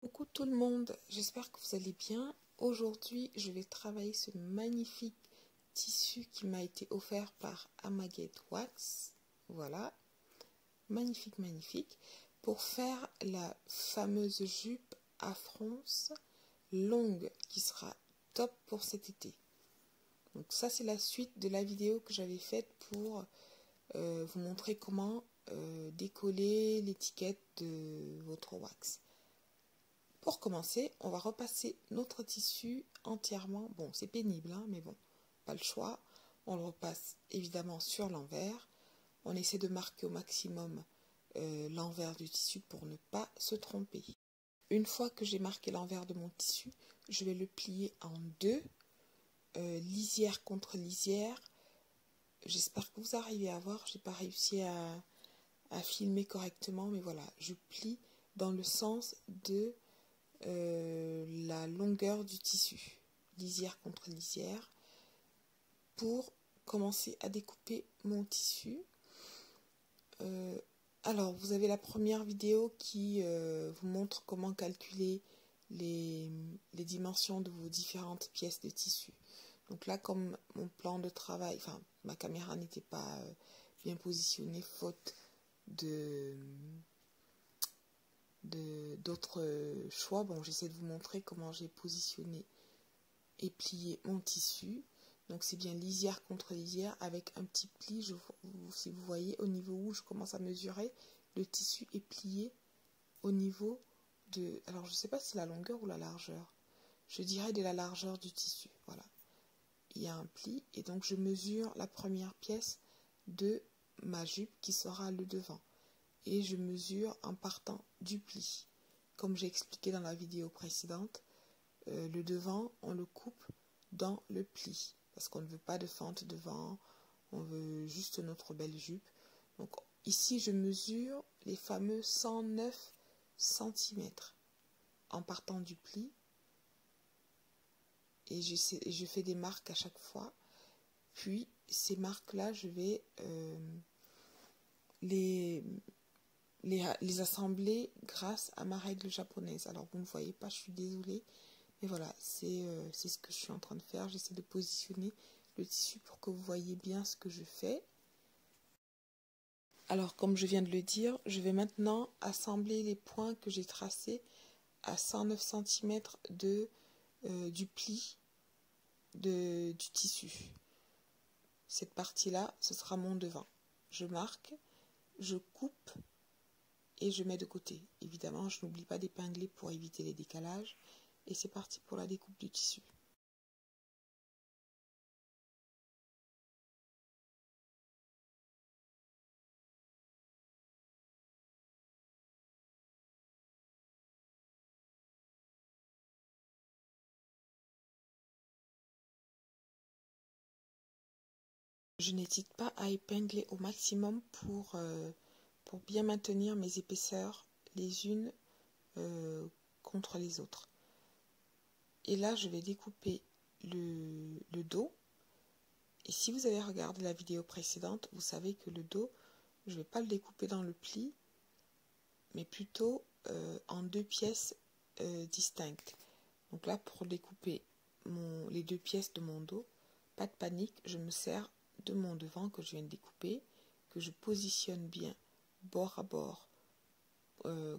Coucou tout le monde, j'espère que vous allez bien. Aujourd'hui, je vais travailler ce magnifique tissu qui m'a été offert par Amaget Wax. Voilà, magnifique, magnifique. Pour faire la fameuse jupe à fronce longue qui sera top pour cet été. Donc ça, c'est la suite de la vidéo que j'avais faite pour vous montrer comment décoller l'étiquette de votre wax. Pour commencer, on va repasser notre tissu entièrement. Bon, c'est pénible, hein, mais bon, pas le choix. On le repasse évidemment sur l'envers. On essaie de marquer au maximum l'envers du tissu pour ne pas se tromper. Une fois que j'ai marqué l'envers de mon tissu, je vais le plier en deux, lisière contre lisière. J'espère que vous arrivez à voir. J'ai pas réussi à filmer correctement, mais voilà, je plie dans le sens de la longueur du tissu, lisière contre lisière, pour commencer à découper mon tissu. Alors, vous avez la première vidéo qui vous montre comment calculer les dimensions de vos différentes pièces de tissu. Donc là, comme mon plan de travail, enfin, ma caméra n'était pas bien positionnée, faute d'autres choix. Bon, j'essaie de vous montrer comment j'ai positionné et plié mon tissu. Donc c'est bien lisière contre lisière avec un petit pli. Si vous voyez, au niveau où je commence à mesurer, le tissu est plié au niveau de... Alors je ne sais pas si la longueur ou la largeur. Je dirais de la largeur du tissu. Voilà. Il y a un pli et donc je mesure la première pièce de ma jupe qui sera le devant. Et je mesure en partant du pli. Comme j'ai expliqué dans la vidéo précédente, le devant, on le coupe dans le pli. Parce qu'on ne veut pas de fente devant, on veut juste notre belle jupe. Donc ici, je mesure les fameux 109 cm en partant du pli. Et je fais des marques à chaque fois. Puis, ces marques-là, je vais les assembler grâce à ma règle japonaise. Alors vous ne voyez pas, je suis désolée, mais voilà, c'est ce que je suis en train de faire. J'essaie de positionner le tissu pour que vous voyez bien ce que je fais. Alors comme je viens de le dire, je vais maintenant assembler les points que j'ai tracés à 109 cm du pli du tissu. Cette partie-là, ce sera mon devant. Je marque, je coupe et je mets de côté. Évidemment, je n'oublie pas d'épingler pour éviter les décalages. Et c'est parti pour la découpe du tissu. Je n'hésite pas à épingler au maximum pour bien maintenir mes épaisseurs les unes contre les autres. Et là, je vais découper le dos. Et si vous avez regardé la vidéo précédente, vous savez que le dos, je ne vais pas le découper dans le pli, mais plutôt en deux pièces distinctes. Donc là, pour découper les deux pièces de mon dos, pas de panique, je me sers de mon devant que je viens de découper, que je positionne bien bord à bord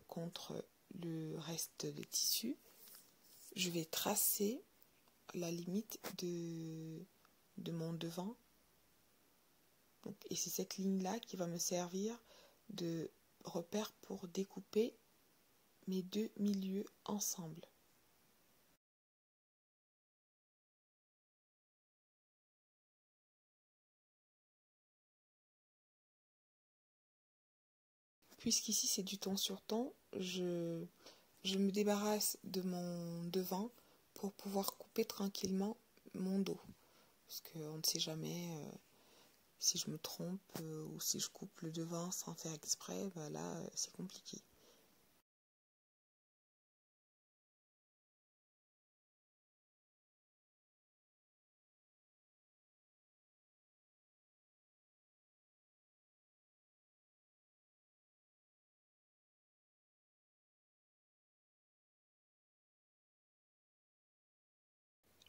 contre le reste du tissu. Je vais tracer la limite de mon devant. Donc, et c'est cette ligne-là qui va me servir de repère pour découper mes deux milieux ensemble. Puisqu'ici c'est du ton sur ton, je me débarrasse de mon devant pour pouvoir couper tranquillement mon dos. Parce qu'on ne sait jamais si je me trompe ou si je coupe le devant sans faire exprès, ben là c'est compliqué.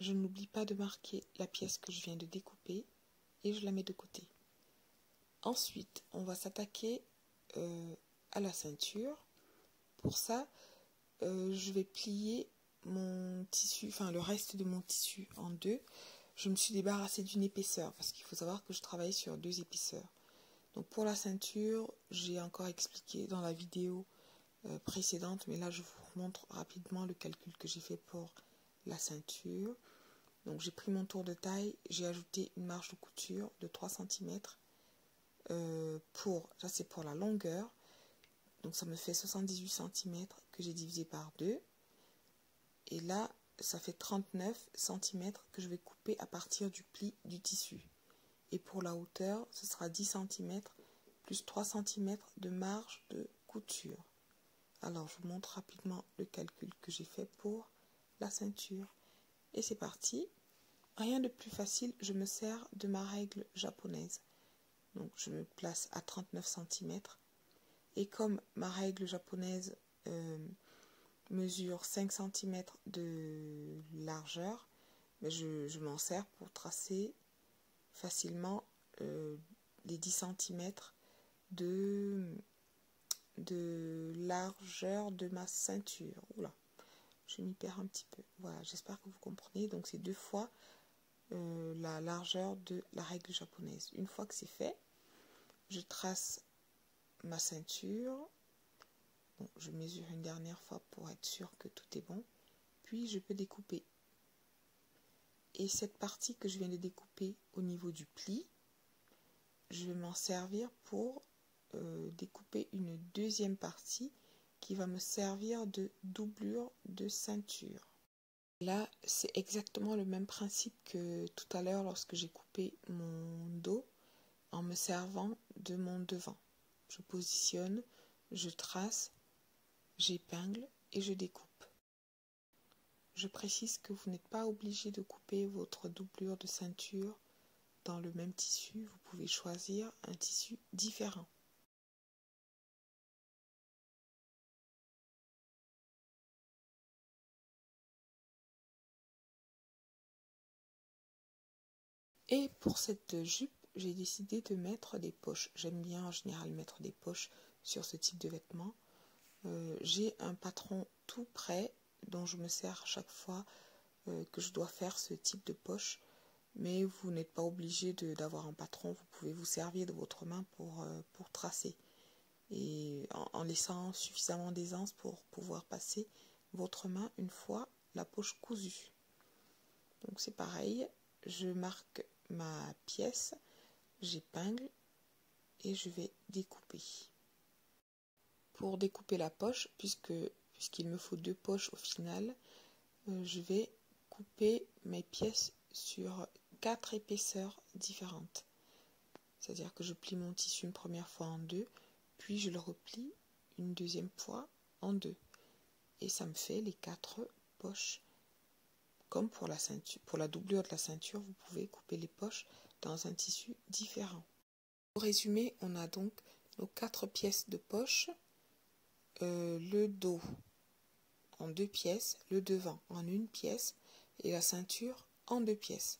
je n'oublie pas de marquer la pièce que je viens de découper et je la mets de côté. Ensuite, on va s'attaquer à la ceinture. Pour ça, je vais plier mon tissu, enfin le reste de mon tissu en deux. Je me suis débarrassée d'une épaisseur parce qu'il faut savoir que je travaille sur 2 épaisseurs. Donc pour la ceinture, j'ai encore expliqué dans la vidéo précédente, mais là je vous montre rapidement le calcul que j'ai fait pour la ceinture. Donc j'ai pris mon tour de taille, j'ai ajouté une marge de couture de 3 cm. Ça c'est pour la longueur. Donc ça me fait 78 cm que j'ai divisé par 2. Et là, ça fait 39 cm que je vais couper à partir du pli du tissu. Et pour la hauteur, ce sera 10 cm plus 3 cm de marge de couture. Alors, je vous montre rapidement le calcul que j'ai fait pour la ceinture. Et c'est parti. Rien de plus facile, je me sers de ma règle japonaise. Donc, je me place à 39 cm. Et comme ma règle japonaise mesure 5 cm de largeur, je m'en sers pour tracer facilement les 10 cm de largeur de ma ceinture. Oula, je m'y perds un petit peu. Voilà, j'espère que vous comprenez. Donc c'est 2 fois la largeur de la règle japonaise. Une fois que c'est fait, je trace ma ceinture. Bon, je mesure une dernière fois pour être sûr que tout est bon. Puis je peux découper. Et cette partie que je viens de découper au niveau du pli, je vais m'en servir pour découper une deuxième partie qui va me servir de doublure de ceinture. Là, c'est exactement le même principe que tout à l'heure lorsque j'ai coupé mon dos en me servant de mon devant. Je positionne, je trace, j'épingle et je découpe. Je précise que vous n'êtes pas obligé de couper votre doublure de ceinture dans le même tissu. Vous pouvez choisir un tissu différent. Et pour cette jupe, j'ai décidé de mettre des poches. J'aime bien en général mettre des poches sur ce type de vêtements. J'ai un patron tout prêt dont je me sers à chaque fois que je dois faire ce type de poche. Mais vous n'êtes pas obligé d'avoir un patron, vous pouvez vous servir de votre main pour tracer. Et en laissant suffisamment d'aisance pour pouvoir passer votre main une fois la poche cousue. Donc c'est pareil, je marque ma pièce, j'épingle et je vais découper. Pour découper la poche, puisqu'il me faut 2 poches au final, je vais couper mes pièces sur 4 épaisseurs différentes. C'est-à-dire que je plie mon tissu une première fois en 2, puis je le replie une deuxième fois en 2. Et ça me fait les 4 poches. Comme pour la ceinture, pour la doublure de la ceinture, vous pouvez couper les poches dans un tissu différent. Pour résumer, on a donc nos 4 pièces de poche, le dos en 2 pièces, le devant en 1 pièce et la ceinture en 2 pièces.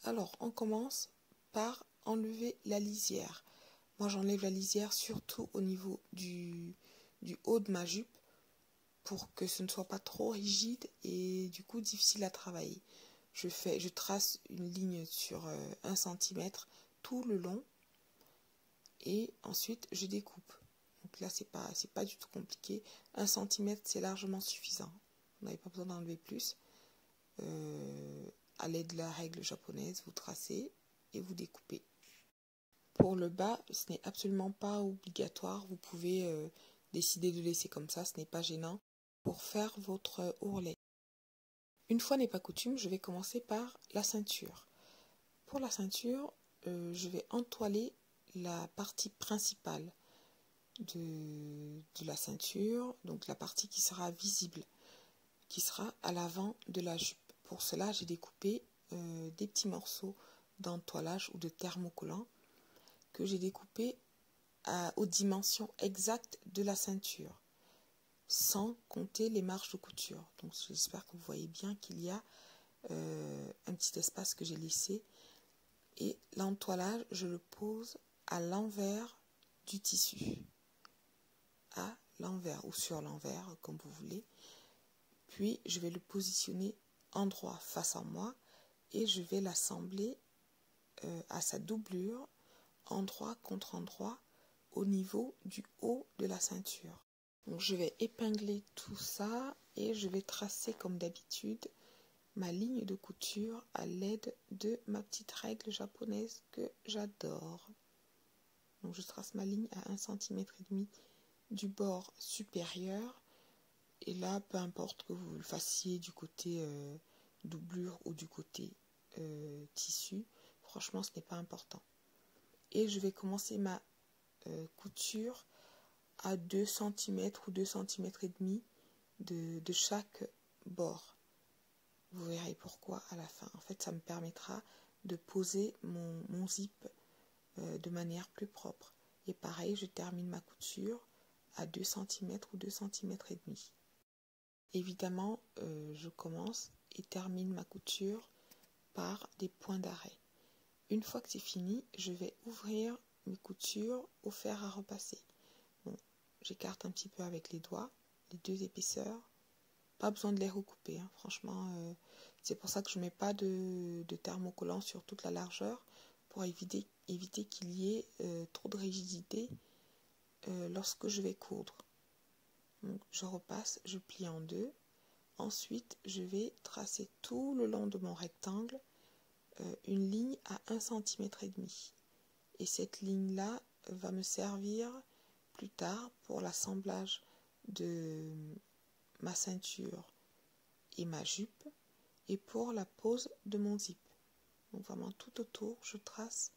Alors, on commence par enlever la lisière. Moi, j'enlève la lisière surtout au niveau du haut de ma jupe pour que ce ne soit pas trop rigide et du coup difficile à travailler. Je trace une ligne sur 1 cm tout le long et ensuite je découpe. Donc là, c'est pas du tout compliqué. 1 cm, c'est largement suffisant. Vous n'avez pas besoin d'enlever plus. À l'aide de la règle japonaise, vous tracez et vous découpez. Pour le bas, ce n'est absolument pas obligatoire. Vous pouvez décider de laisser comme ça, ce n'est pas gênant pour faire votre ourlet. Une fois n'est pas coutume, je vais commencer par la ceinture. Pour la ceinture, je vais entoiler la partie principale de la ceinture, donc la partie qui sera visible, qui sera à l'avant de la jupe. Pour cela, j'ai découpé des petits morceaux d'entoilage ou de thermocollant que j'ai découpé aux dimensions exactes de la ceinture, sans compter les marges de couture. Donc j'espère que vous voyez bien qu'il y a un petit espace que j'ai laissé. Et l'entoilage, je le pose à l'envers du tissu. À l'envers ou sur l'envers, comme vous voulez. Puis, je vais le positionner endroit face à moi et je vais l'assembler à sa doublure, endroit contre endroit, au niveau du haut de la ceinture. Donc, je vais épingler tout ça et je vais tracer comme d'habitude ma ligne de couture à l'aide de ma petite règle japonaise que j'adore. Donc, je trace ma ligne à 1,5 cm du bord supérieur. Et là, peu importe que vous le fassiez du côté doublure ou du côté tissu, franchement, ce n'est pas important. Et je vais commencer ma couture à 2 cm ou 2 cm et demi de chaque bord. Vous verrez pourquoi à la fin. En fait, ça me permettra de poser mon zip de manière plus propre. Et pareil, je termine ma couture à 2 cm ou 2 cm et demi. Évidemment, je commence et termine ma couture par des points d'arrêt. Une fois que c'est fini, je vais ouvrir mes coutures au fer à repasser. Bon, j'écarte un petit peu avec les doigts, les 2 épaisseurs. Pas besoin de les recouper, hein. Franchement, c'est pour ça que je ne mets pas de thermocollant sur toute la largeur pour éviter qu'il y ait trop de rigidité lorsque je vais coudre. Donc, je repasse, je plie en deux. Ensuite, je vais tracer tout le long de mon rectangle une ligne à 1,5 cm. Et cette ligne-là va me servir plus tard pour l'assemblage de ma ceinture et ma jupe et pour la pose de mon zip. Donc vraiment tout autour, je trace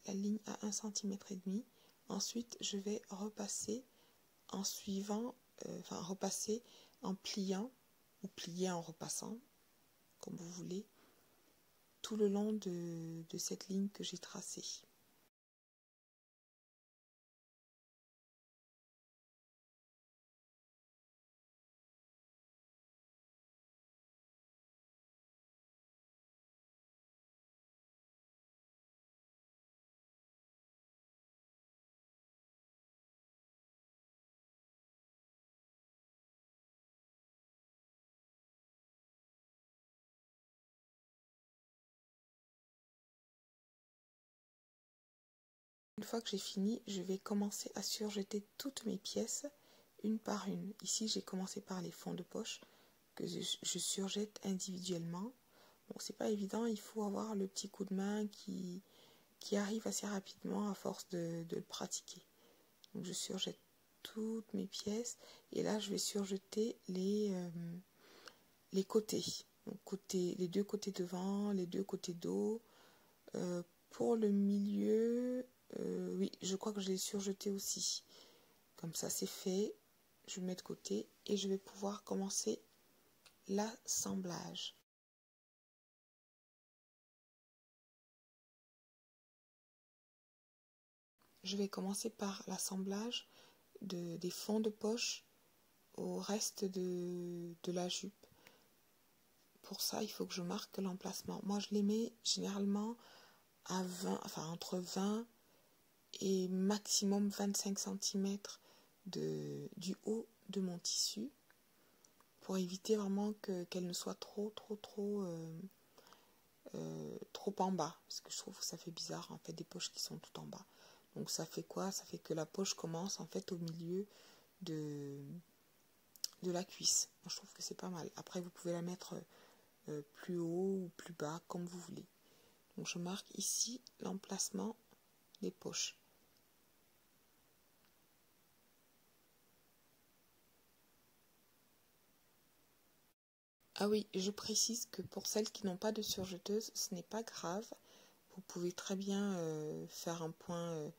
la ligne à 1,5 cm. Ensuite, je vais repasser en suivant, repasser en pliant ou plier en repassant, comme vous voulez, tout le long de cette ligne que j'ai tracée. Une fois que j'ai fini, je vais commencer à surjeter toutes mes pièces une par une. Ici, j'ai commencé par les fonds de poche que je surjette individuellement. Bon, c'est pas évident, il faut avoir le petit coup de main qui arrive assez rapidement à force de le pratiquer. Donc, je surjette toutes mes pièces et là, je vais surjeter les côtés. Donc, les 2 côtés devant, les 2 côtés dos. Pour le milieu, oui, je crois que je l'ai surjeté aussi. Comme ça, c'est fait. Je le mets de côté et je vais pouvoir commencer l'assemblage. Je vais commencer par l'assemblage des fonds de poche au reste de la jupe. Pour ça, il faut que je marque l'emplacement. Moi, je les mets généralement à 20, enfin entre 20 et maximum 25 cm du haut de mon tissu pour éviter vraiment qu'elle ne soit trop en bas, parce que je trouve que ça fait bizarre en fait des poches qui sont tout en bas. Donc ça fait quoi? Ça fait que la poche commence en fait au milieu de la cuisse. Moi, je trouve que c'est pas mal. Après vous pouvez la mettre plus haut ou plus bas comme vous voulez. Donc je marque ici l'emplacement des poches. Ah oui, je précise que pour celles qui n'ont pas de surjeteuse, ce n'est pas grave. Vous pouvez très bien faire un point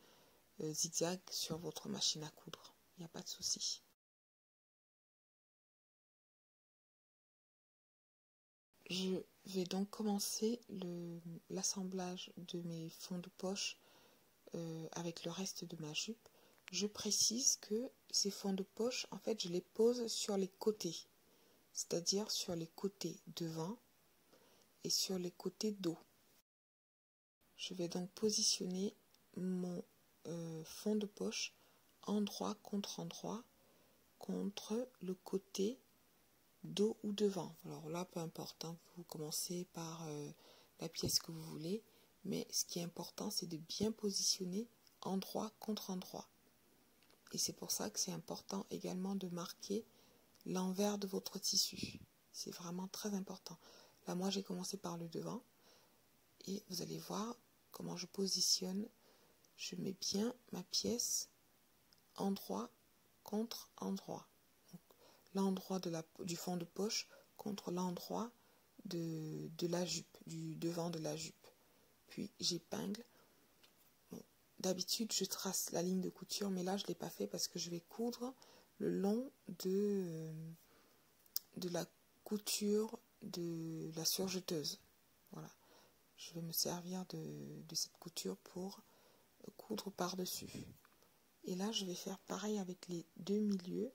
zigzag sur votre machine à coudre. Il n'y a pas de souci. Je vais donc commencer l'assemblage de mes fonds de poche avec le reste de ma jupe. Je précise que ces fonds de poche, en fait, je les pose sur les côtés, c'est-à-dire sur les côtés devant et sur les côtés dos. Je vais donc positionner mon fond de poche endroit contre le côté dos ou devant. Alors là, peu importe, hein, vous commencez par la pièce que vous voulez, mais ce qui est important, c'est de bien positionner endroit contre endroit. Et c'est pour ça que c'est important également de marquer l'envers de votre tissu. C'est vraiment très important. Là, moi, j'ai commencé par le devant et vous allez voir comment je positionne. Je mets bien ma pièce endroit contre endroit. L'endroit du fond de poche contre l'endroit de la jupe, du devant de la jupe. Puis j'épingle. Bon, d'habitude, je trace la ligne de couture, mais là, je ne l'ai pas fait parce que je vais coudre le long de la couture de la surjeteuse. Voilà. Je vais me servir de cette couture pour coudre par-dessus. Et là, je vais faire pareil avec les deux milieux.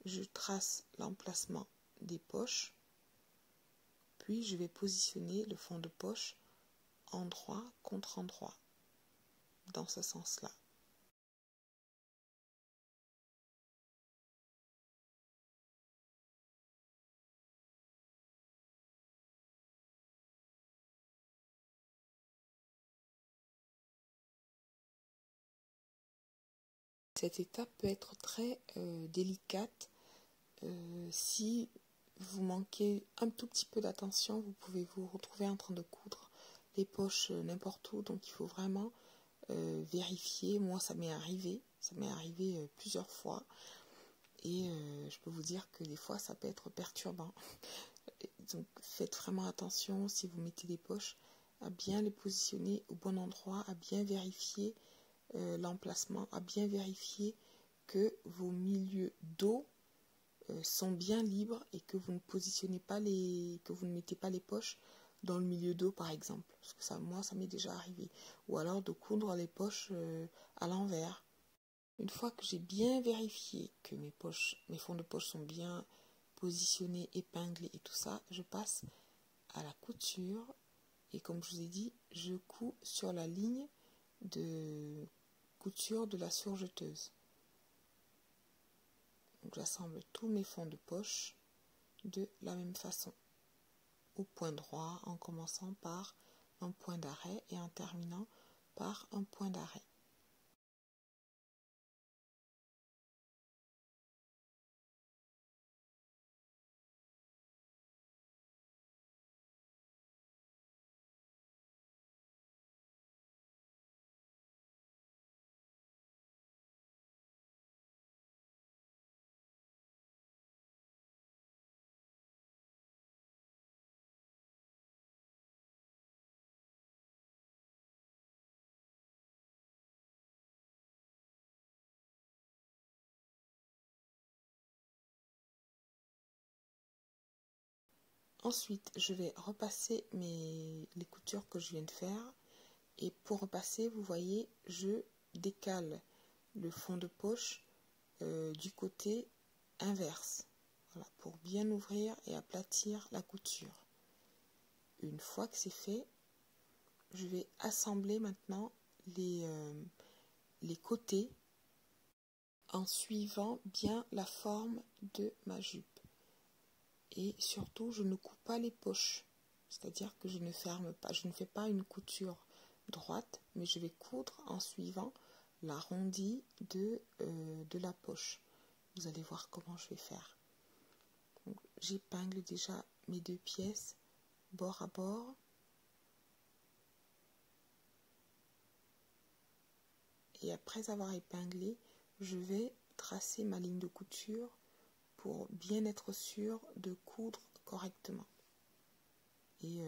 Je trace l'emplacement des poches, puis je vais positionner le fond de poche endroit contre endroit, dans ce sens-là. Cette étape peut être très délicate. Si vous manquez un tout petit peu d'attention, vous pouvez vous retrouver en train de coudre les poches n'importe où. Donc il faut vraiment vérifier. Moi, ça m'est arrivé plusieurs fois. Et je peux vous dire que des fois, ça peut être perturbant. Donc faites vraiment attention si vous mettez les poches à bien les positionner au bon endroit, à bien vérifier l'emplacement, à bien vérifier que vos milieux dos sont bien libres et que vous ne positionnez pas que vous ne mettez pas les poches dans le milieu dos par exemple, parce que ça, moi, ça m'est déjà arrivé. Ou alors de coudre les poches à l'envers. Une fois que j'ai bien vérifié que mes fonds de poche sont bien positionnés, épinglés et tout ça, je passe à la couture et comme je vous ai dit, je couds sur la ligne de couture de la surjeteuse. Donc j'assemble tous mes fonds de poche de la même façon, au point droit, en commençant par un point d'arrêt et en terminant par un point d'arrêt. Ensuite, je vais repasser les coutures que je viens de faire. Et pour repasser, vous voyez, je décale le fond de poche du côté inverse. Voilà, pour bien ouvrir et aplatir la couture. Une fois que c'est fait, je vais assembler maintenant les côtés en suivant bien la forme de ma jupe. Et surtout, je ne coupe pas les poches, c'est-à-dire que je ne ferme pas, je ne fais pas une couture droite, mais je vais coudre en suivant l'arrondi de la poche. Vous allez voir comment je vais faire. J'épingle déjà mes deux pièces bord à bord. Et après avoir épinglé, je vais tracer ma ligne de couture pour bien être sûr de coudre correctement et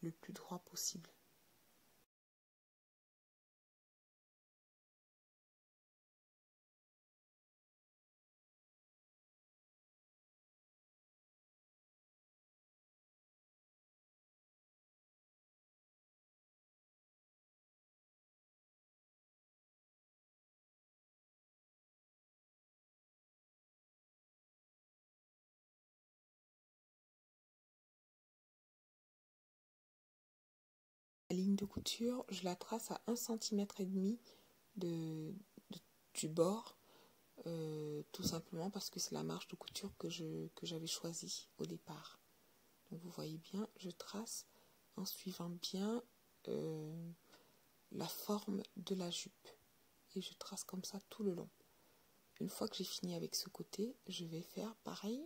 le plus droit possible. ligne de couture, je la trace à 1,5 cm du bord, tout simplement parce que c'est la marge de couture que j'avais choisie au départ. Donc vous voyez bien, je trace en suivant bien la forme de la jupe. Et je trace comme ça tout le long. Une fois que j'ai fini avec ce côté, je vais faire pareil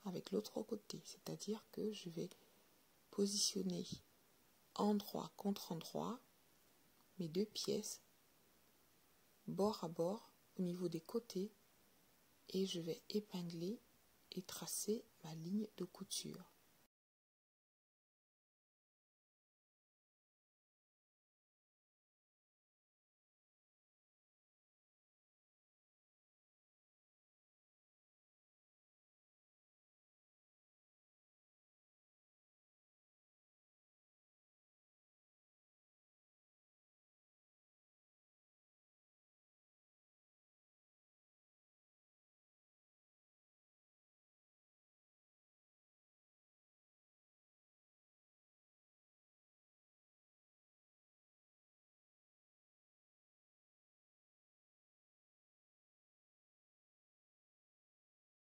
avec l'autre côté. C'est-à-dire que je vais positionner endroit contre endroit mes deux pièces, bord à bord, au niveau des côtés. Et je vais épingler et tracer ma ligne de couture.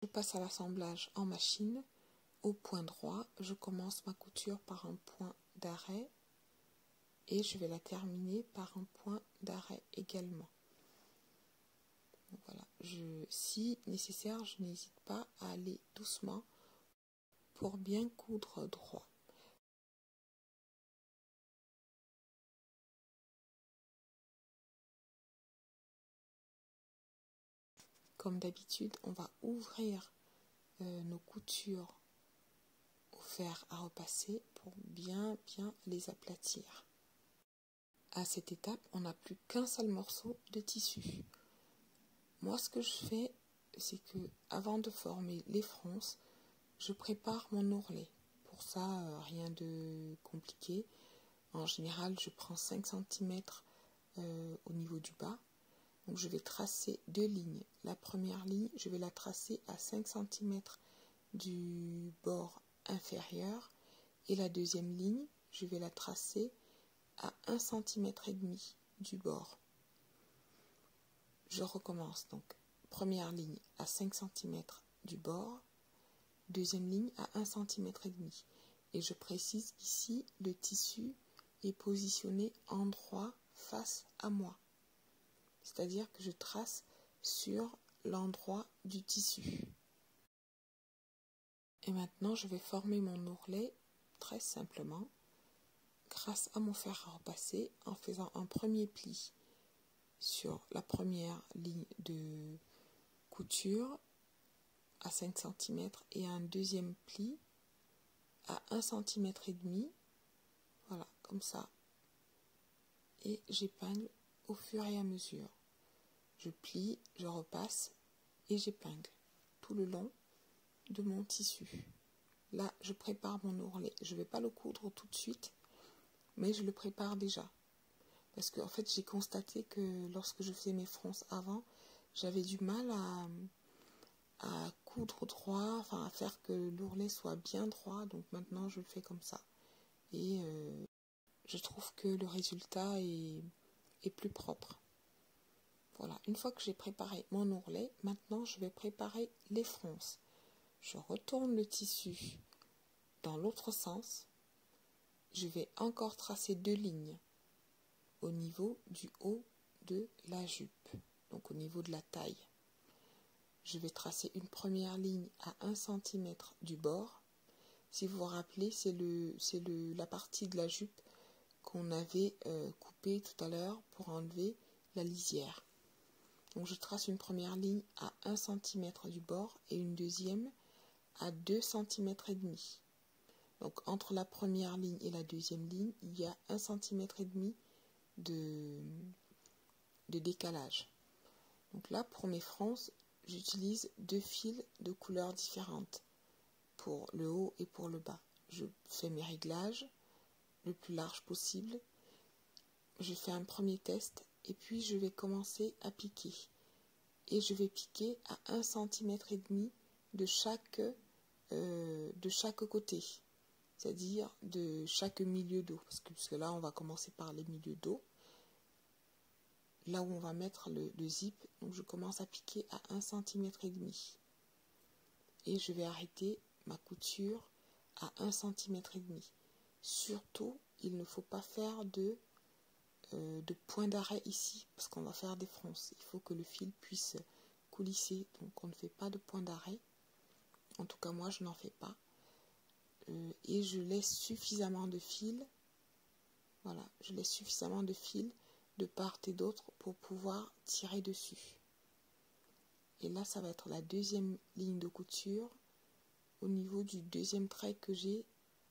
Je passe à l'assemblage en machine. Au point droit, je commence ma couture par un point d'arrêt et je vais la terminer par un point d'arrêt également. Donc voilà, si nécessaire, je n'hésite pas à aller doucement pour bien coudre droit. Comme d'habitude, on va ouvrir nos coutures au fer à repasser pour bien les aplatir. À cette étape, on n'a plus qu'un seul morceau de tissu. Moi, ce que je fais, c'est que avant de former les fronces, je prépare mon ourlet. Pour ça, rien de compliqué. En général, je prends 5 cm au niveau du bas. Donc, je vais tracer deux lignes. La première ligne, je vais la tracer à 5 cm du bord inférieur. Et la deuxième ligne, je vais la tracer à 1,5 cm du bord. Je recommence donc. Première ligne à 5 cm du bord. Deuxième ligne à 1,5 cm. Et je précise qu'ici, le tissu est positionné en droit face à moi. C'est-à-dire que je trace sur l'endroit du tissu. Et maintenant, je vais former mon ourlet très simplement grâce à mon fer à repasser en faisant un premier pli sur la première ligne de couture à 5 cm et un deuxième pli à 1,5 cm. Voilà, comme ça. Et j'épingle au fur et à mesure. Je plie, je repasse et j'épingle tout le long de mon tissu. Là, je prépare mon ourlet. Je ne vais pas le coudre tout de suite, mais je le prépare déjà. Parce que en fait, j'ai constaté que lorsque je faisais mes fronces avant, j'avais du mal à coudre droit, enfin à faire que l'ourlet soit bien droit. Donc maintenant, je le fais comme ça. Et je trouve que le résultat est plus propre. Voilà, une fois que j'ai préparé mon ourlet, maintenant je vais préparer les fronces. Je retourne le tissu dans l'autre sens. Je vais encore tracer deux lignes au niveau du haut de la jupe, donc au niveau de la taille. Je vais tracer une première ligne à 1 cm du bord. Si vous vous rappelez, c'est la partie de la jupe qu'on avait coupée tout à l'heure pour enlever la lisière. Donc je trace une première ligne à 1 cm du bord et une deuxième à 2 cm et demi. Donc entre la première ligne et la deuxième ligne, il y a 1 cm et demi de décalage. Donc là, pour mes fronces, j'utilise deux fils de couleurs différentes pour le haut et pour le bas. Je fais mes réglages le plus large possible. Je fais un premier test et puis je vais commencer à piquer. Et je vais piquer à 1,5 cm de chaque côté. c'est-à-dire de chaque milieu dos, parce que là on va commencer par les milieux dos, là où on va mettre le zip. Donc je commence à piquer à 1,5 cm et je vais arrêter ma couture à 1,5 cm. Surtout, il ne faut pas faire de point d'arrêt ici, parce qu'on va faire des fronces. Il faut que le fil puisse coulisser, donc on ne fait pas de point d'arrêt. En tout cas, moi, je n'en fais pas. Et je laisse suffisamment de fil. Voilà, je laisse suffisamment de fil de part et d'autre pour pouvoir tirer dessus. Et là, ça va être la deuxième ligne de couture au niveau du deuxième trait que j'ai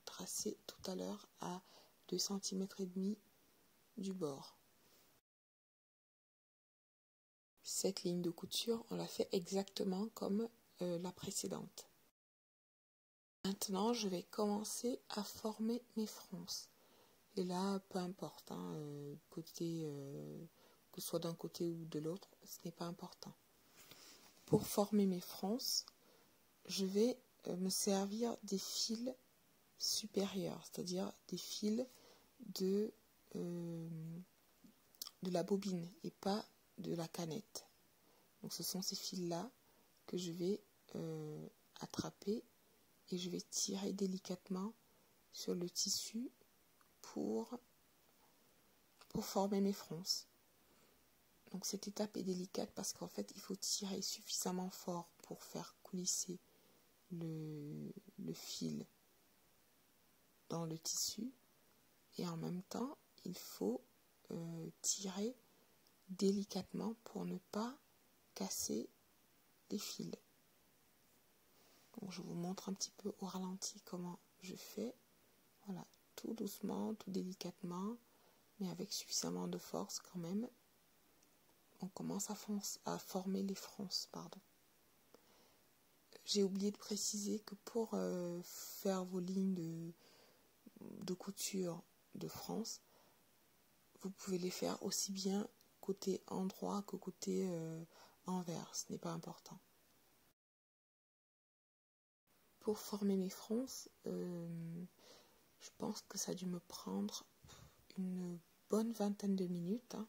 tracé tout à l'heure à 2,5 cm du bord. Cette ligne de couture, on la fait exactement comme la précédente. Maintenant, je vais commencer à former mes fronces. Et là, peu importe, hein, que ce soit d'un côté ou de l'autre, ce n'est pas important. Pour former mes fronces, je vais me servir des fils supérieurs, c'est-à-dire des fils de la bobine et pas de la canette. Donc ce sont ces fils-là que je vais attraper et je vais tirer délicatement sur le tissu pour former mes fronces. Donc cette étape est délicate parce qu'en fait il faut tirer suffisamment fort pour faire coulisser le fil dans le tissu et en même temps il faut tirer délicatement pour ne pas casser les fils. Donc je vous montre un petit peu au ralenti comment je fais. Voilà, tout doucement, tout délicatement, mais avec suffisamment de force quand même. On commence à former les fronces, pardon. J'ai oublié de préciser que pour faire vos lignes de couture de France, vous pouvez les faire aussi bien côté endroit que côté envers, ce n'est pas important. Pour former mes fronces, je pense que ça a dû me prendre une bonne vingtaine de minutes, hein,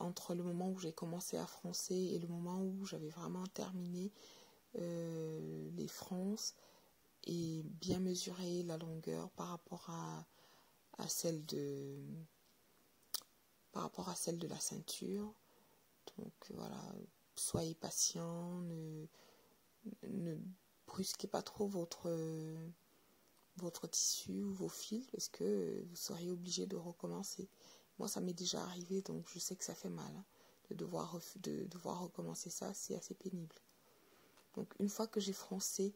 entre le moment où j'ai commencé à froncer et le moment où j'avais vraiment terminé les fronces et bien mesurer la longueur par rapport à celle de la ceinture. Donc voilà, soyez patient, ne brusquez pas trop votre tissu ou vos fils parce que vous seriez obligé de recommencer. Moi ça m'est déjà arrivé, donc je sais que ça fait mal, hein, de devoir recommencer ça, c'est assez pénible. Donc une fois que j'ai froncé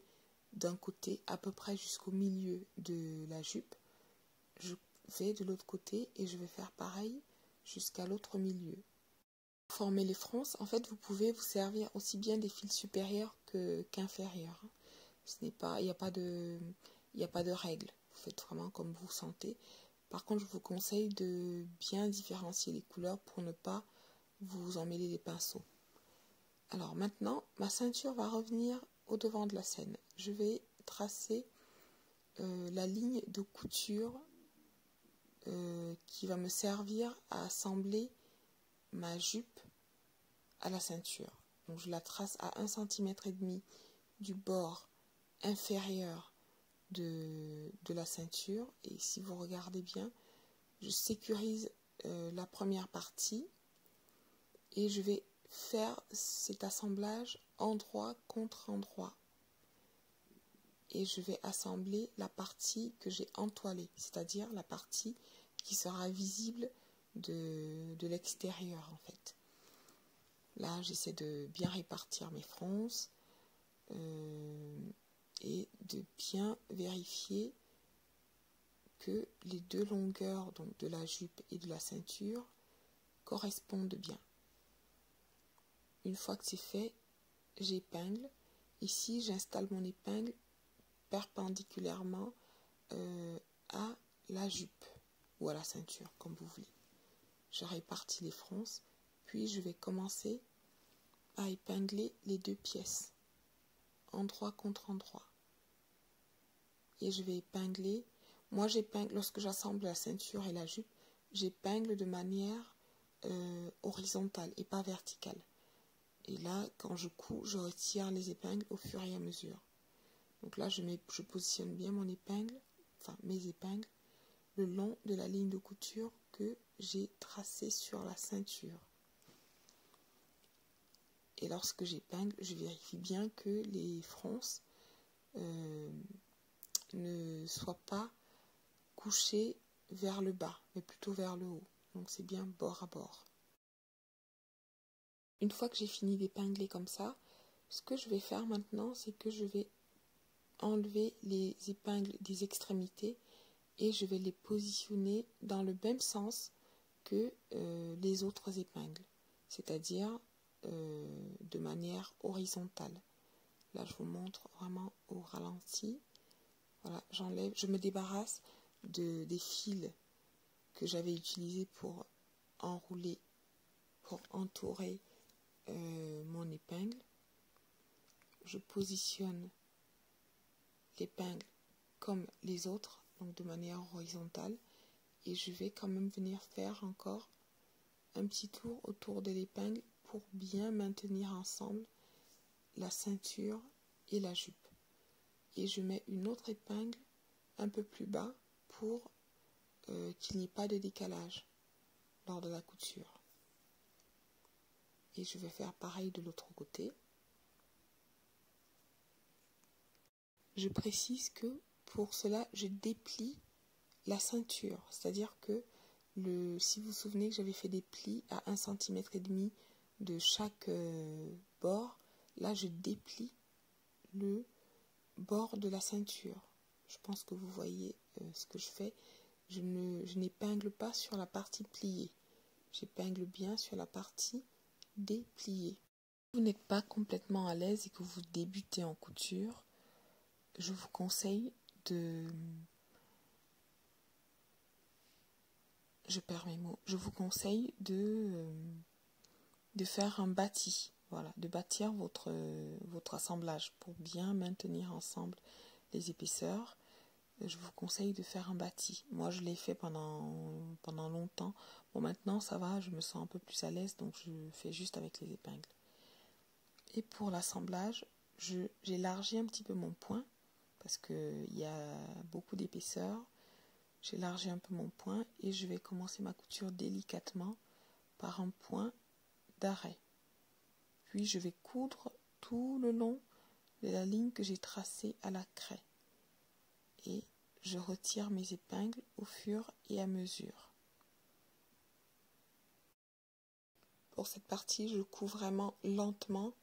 d'un côté à peu près jusqu'au milieu de la jupe, je vais de l'autre côté et je vais faire pareil jusqu'à l'autre milieu. Pour former les fronces, en fait vous pouvez vous servir aussi bien des fils supérieurs qu'inférieurs. Il n'y a pas de règle, vous faites vraiment comme vous sentez. Par contre, je vous conseille de bien différencier les couleurs pour ne pas vous emmêler les pinceaux. Alors maintenant, ma ceinture va revenir au devant de la scène. Je vais tracer la ligne de couture qui va me servir à assembler ma jupe à la ceinture. Donc je la trace à 1,5 cm du bord inférieur de la ceinture. Et si vous regardez bien, je sécurise la première partie et je vais faire cet assemblage endroit contre endroit. Et je vais assembler la partie que j'ai entoilée, c'est-à-dire la partie qui sera visible de l'extérieur en fait. Là, j'essaie de bien répartir mes fronces et de bien vérifier que les deux longueurs donc de la jupe et de la ceinture correspondent bien. Une fois que c'est fait, j'épingle. Ici, j'installe mon épingle perpendiculairement à la jupe ou à la ceinture, comme vous voulez. Je répartis les fronces, puis je vais commencer à épingler les deux pièces, endroit contre endroit. et je vais épingler. Moi, j'épingle lorsque j'assemble la ceinture et la jupe, j'épingle de manière horizontale et pas verticale. Et là, quand je couds, je retire les épingles au fur et à mesure. Donc là, je positionne bien mon épingle, enfin mes épingles, le long de la ligne de couture que j'ai tracée sur la ceinture. Et lorsque j'épingle, je vérifie bien que les fronces ne soient pas couchées vers le bas, mais plutôt vers le haut. Donc c'est bien bord à bord. Une fois que j'ai fini d'épingler comme ça, ce que je vais faire maintenant, c'est que je vais enlever les épingles des extrémités et je vais les positionner dans le même sens que les autres épingles, c'est-à-dire de manière horizontale. Là, je vous montre vraiment au ralenti. Voilà, j'enlève, je me débarrasse des fils que j'avais utilisés pour enrouler, pour entourer mon épingle. Je positionne l'épingle comme les autres, donc de manière horizontale, et je vais quand même venir faire encore un petit tour autour de l'épingle pour bien maintenir ensemble la ceinture et la jupe. Et je mets une autre épingle un peu plus bas pour qu'il n'y ait pas de décalage lors de la couture. Et je vais faire pareil de l'autre côté. Je précise que pour cela, je déplie la ceinture, c'est-à-dire que si vous vous souvenez que j'avais fait des plis à 1,5 cm de chaque bord, là je déplie le bord de la ceinture. Je pense que vous voyez ce que je fais. Je n'épingle pas sur la partie pliée, j'épingle bien sur la partie dépliée. Si vous n'êtes pas complètement à l'aise et que vous débutez en couture, je vous conseille de... Je vous conseille de faire un bâti, voilà, de bâtir votre assemblage pour bien maintenir ensemble les épaisseurs. Je vous conseille de faire un bâti. Moi, je l'ai fait pendant longtemps. Bon, maintenant, ça va, je me sens un peu plus à l'aise, donc je fais juste avec les épingles. Et pour l'assemblage, j'élargis un petit peu mon point, parce qu'il y a beaucoup d'épaisseur. J'élargis un peu mon point et je vais commencer ma couture délicatement par un point d'arrêt. Puis je vais coudre tout le long de la ligne que j'ai tracée à la craie. Et je retire mes épingles au fur et à mesure. Pour cette partie, je couds vraiment lentement.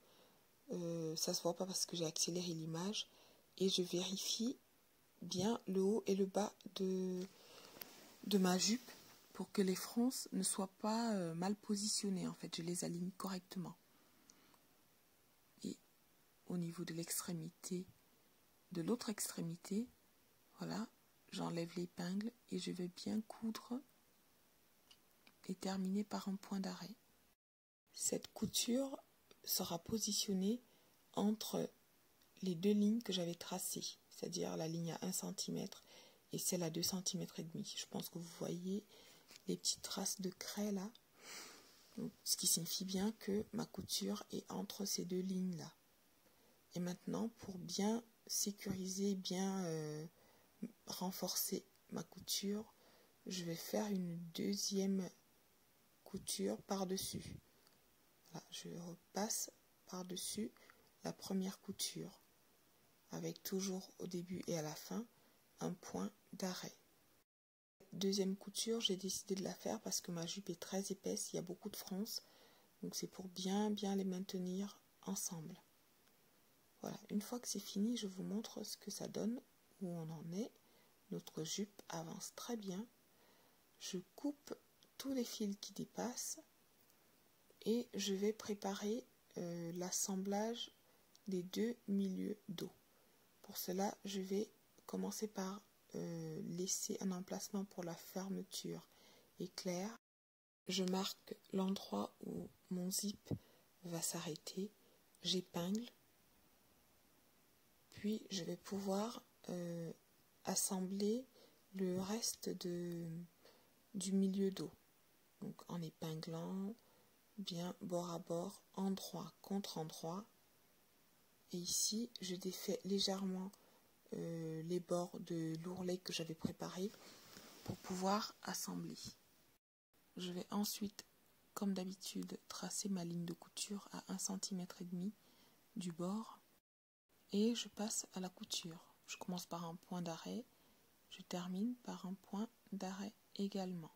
Ça se voit pas parce que j'ai accéléré l'image. Et je vérifie bien le haut et le bas de ma jupe pour que les fronces ne soient pas mal positionnées. En fait, je les aligne correctement. Et au niveau de l'extrémité, de l'autre extrémité, voilà, j'enlève l'épingle et je vais bien coudre et terminer par un point d'arrêt. Cette couture sera positionnée entre les deux lignes que j'avais tracées, c'est-à-dire la ligne à 1 cm et celle à 2,5 cm. Je pense que vous voyez les petites traces de craie là, donc, ce qui signifie bien que ma couture est entre ces deux lignes-là. Et maintenant, pour bien sécuriser, bien renforcer ma couture, je vais faire une deuxième couture par-dessus. Voilà, je repasse par-dessus la première couture, avec toujours au début et à la fin un point d'arrêt. Deuxième couture, j'ai décidé de la faire parce que ma jupe est très épaisse, il y a beaucoup de fronces, donc c'est pour bien les maintenir ensemble. Voilà, une fois que c'est fini, je vous montre ce que ça donne, où on en est. Notre jupe avance très bien. Je coupe tous les fils qui dépassent et je vais préparer l'assemblage des deux milieux dos. Pour cela, je vais commencer par laisser un emplacement pour la fermeture éclair. Je marque l'endroit où mon zip va s'arrêter, j'épingle, puis je vais pouvoir assembler le reste du milieu dos. Donc en épinglant bien bord à bord, endroit contre endroit. Et ici, je défais légèrement les bords de l'ourlet que j'avais préparé pour pouvoir assembler. Je vais ensuite, comme d'habitude, tracer ma ligne de couture à 1,5 cm du bord et je passe à la couture. Je commence par un point d'arrêt, je termine par un point d'arrêt également.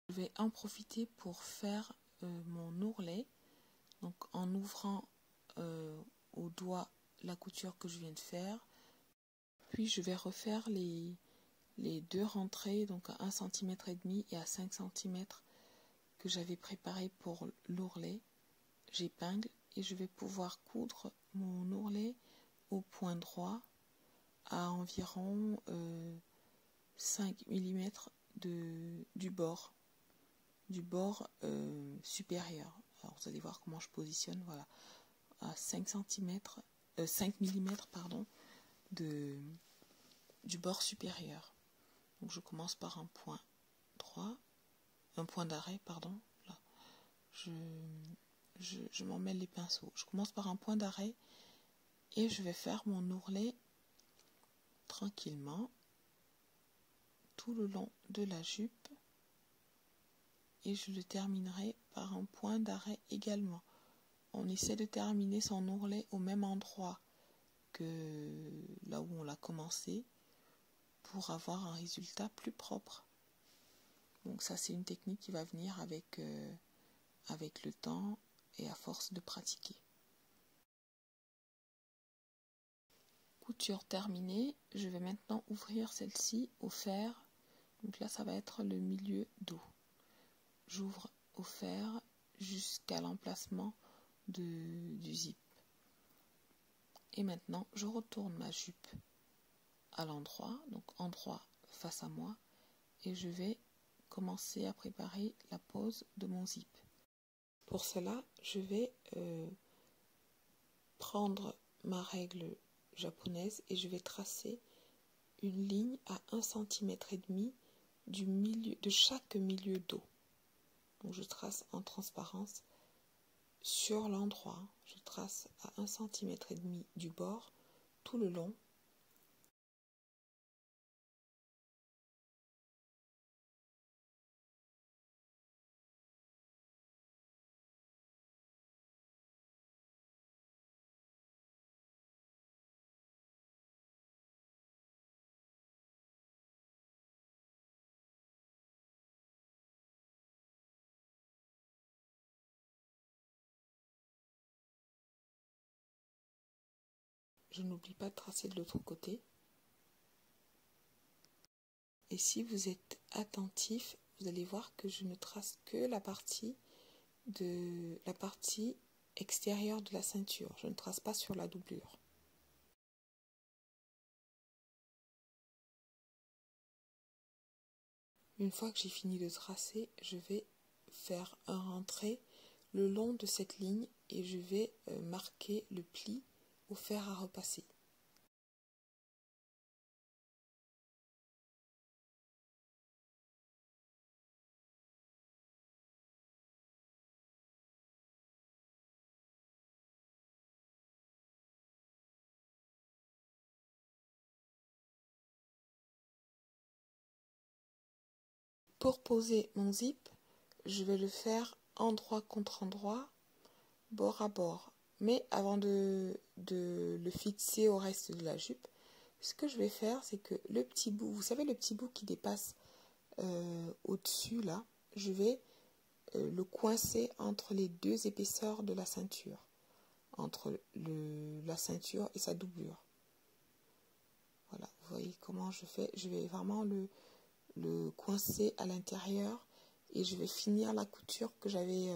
Je vais en profiter pour faire mon ourlet, donc en ouvrant au doigt la couture que je viens de faire, puis je vais refaire les deux rentrées, donc à 1,5 cm et à 5 cm que j'avais préparé pour l'ourlet. J'épingle et je vais pouvoir coudre mon ourlet au point droit à environ 5 mm du bord supérieur. Alors vous allez voir comment je positionne, voilà, à 5 mm pardon, du bord supérieur. Donc je commence par un point droit, un point d'arrêt, pardon, là. Je m'en mêle les pinceaux. Je commence par un point d'arrêt et je vais faire mon ourlet tranquillement tout le long de la jupe et je le terminerai par un point d'arrêt également. On essaie de terminer son ourlet au même endroit que là où on l'a commencé pour avoir un résultat plus propre. Donc ça, c'est une technique qui va venir avec le temps et à force de pratiquer. Couture terminée, je vais maintenant ouvrir celle-ci au fer. Donc là, ça va être le milieu dos. J'ouvre au fer jusqu'à l'emplacement du zip. Et maintenant, je retourne ma jupe à l'endroit, donc endroit face à moi, et je vais commencer à préparer la pose de mon zip. Pour cela, je vais prendre ma règle japonaise et je vais tracer une ligne à 1,5 cm de chaque milieu dos. Donc je trace en transparence sur l'endroit. Je trace à 1,5 cm du bord tout le long. Je n'oublie pas de tracer de l'autre côté. Et si vous êtes attentif, vous allez voir que je ne trace que la partie extérieure de la ceinture. Je ne trace pas sur la doublure. Une fois que j'ai fini de tracer, je vais faire un rentré le long de cette ligne et je vais marquer le pli au fer à repasser. Pour poser mon zip, je vais le faire endroit contre endroit, bord à bord. Mais avant de le fixer au reste de la jupe, ce que je vais faire, c'est que le petit bout, vous savez le petit bout qui dépasse au-dessus là, je vais le coincer entre les deux épaisseurs de la ceinture, entre la ceinture et sa doublure. Voilà, vous voyez comment je fais. Je vais vraiment le coincer à l'intérieur et je vais finir la couture que j'avais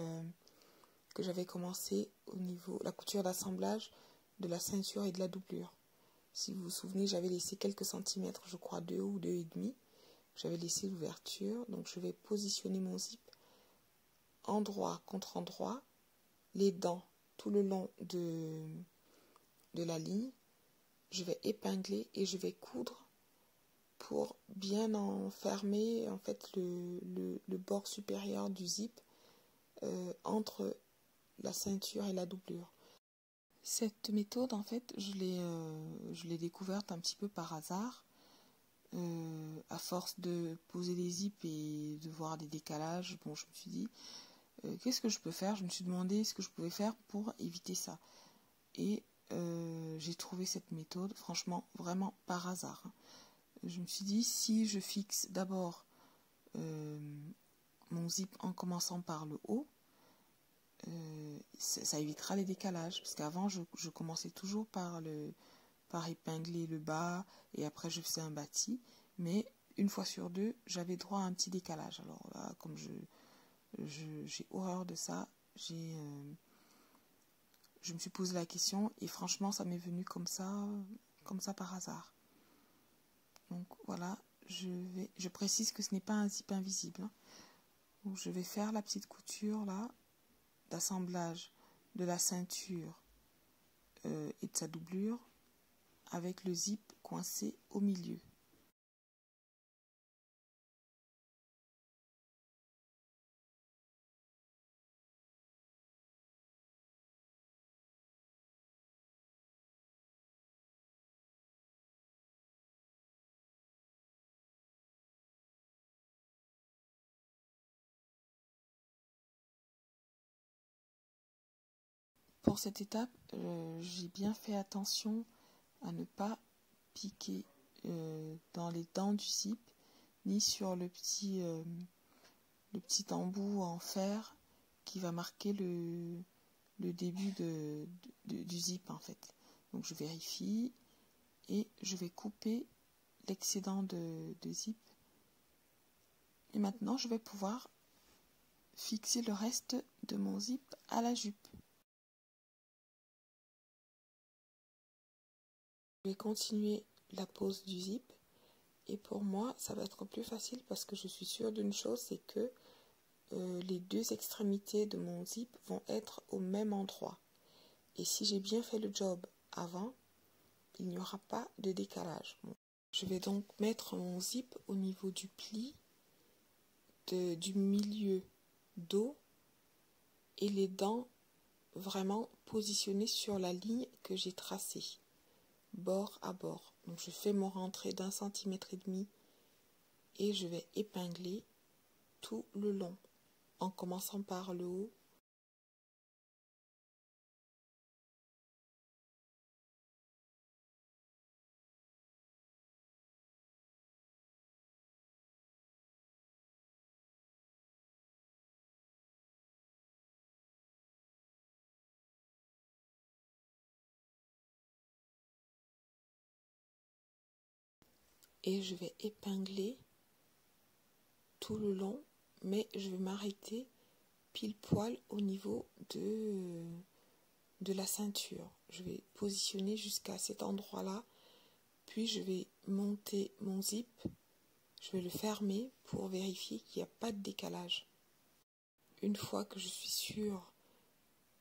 commencé au niveau, la couture d'assemblage de la ceinture et de la doublure. Si vous vous souvenez, j'avais laissé quelques centimètres, je crois 2 ou 2,5. J'avais laissé l'ouverture, donc je vais positionner mon zip endroit contre endroit, les dents tout le long de de la ligne, je vais épingler et je vais coudre pour bien enfermer en fait le bord supérieur du zip entre la ceinture et la doublure. Cette méthode, en fait, je l'ai découverte un petit peu par hasard. À force de poser les zips et de voir des décalages, bon, je me suis dit, qu'est-ce que je peux faire? Je me suis demandé ce que je pouvais faire pour éviter ça. Et j'ai trouvé cette méthode, franchement, vraiment par hasard. Je me suis dit, si je fixe d'abord mon zip en commençant par le haut, ça évitera les décalages. Parce qu'avant, je commençais toujours par épingler le bas et après je faisais un bâti. Mais une fois sur deux, j'avais droit à un petit décalage. Alors là, comme j'ai horreur de ça, je me suis posé la question et franchement, ça m'est venu comme ça par hasard. Donc voilà, je précise que ce n'est pas un zip invisible. Donc je vais faire la petite couture là, d'assemblage de la ceinture et de sa doublure avec le zip coincé au milieu. Pour cette étape, j'ai bien fait attention à ne pas piquer dans les dents du zip ni sur le petit embout en fer qui va marquer le début du zip en fait. Donc je vérifie et je vais couper l'excédent de zip. Et maintenant je vais pouvoir fixer le reste de mon zip à la jupe. Je vais continuer la pose du zip et pour moi ça va être plus facile parce que je suis sûre d'une chose, c'est que les deux extrémités de mon zip vont être au même endroit. Et si j'ai bien fait le job avant, il n'y aura pas de décalage. Bon. Je vais donc mettre mon zip au niveau du pli du milieu dos et les dents vraiment positionnées sur la ligne que j'ai tracée, bord à bord. Donc je fais mon rentrée d'1,5 cm et je vais épingler tout le long en commençant par le haut. Et je vais épingler tout le long, mais je vais m'arrêter pile poil au niveau de la ceinture. Je vais positionner jusqu'à cet endroit-là, puis je vais monter mon zip, je vais le fermer pour vérifier qu'il n'y a pas de décalage. Une fois que je suis sûre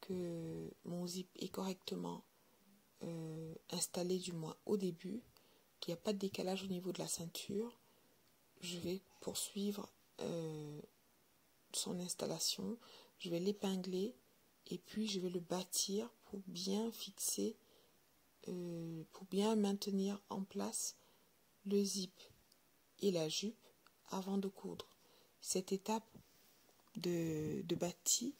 que mon zip est correctement installé, du moins au début, qu'il n'y a pas de décalage au niveau de la ceinture, je vais poursuivre son installation, je vais l'épingler et puis je vais le bâtir pour bien fixer, pour bien maintenir en place le zip et la jupe avant de coudre. Cette étape de bâti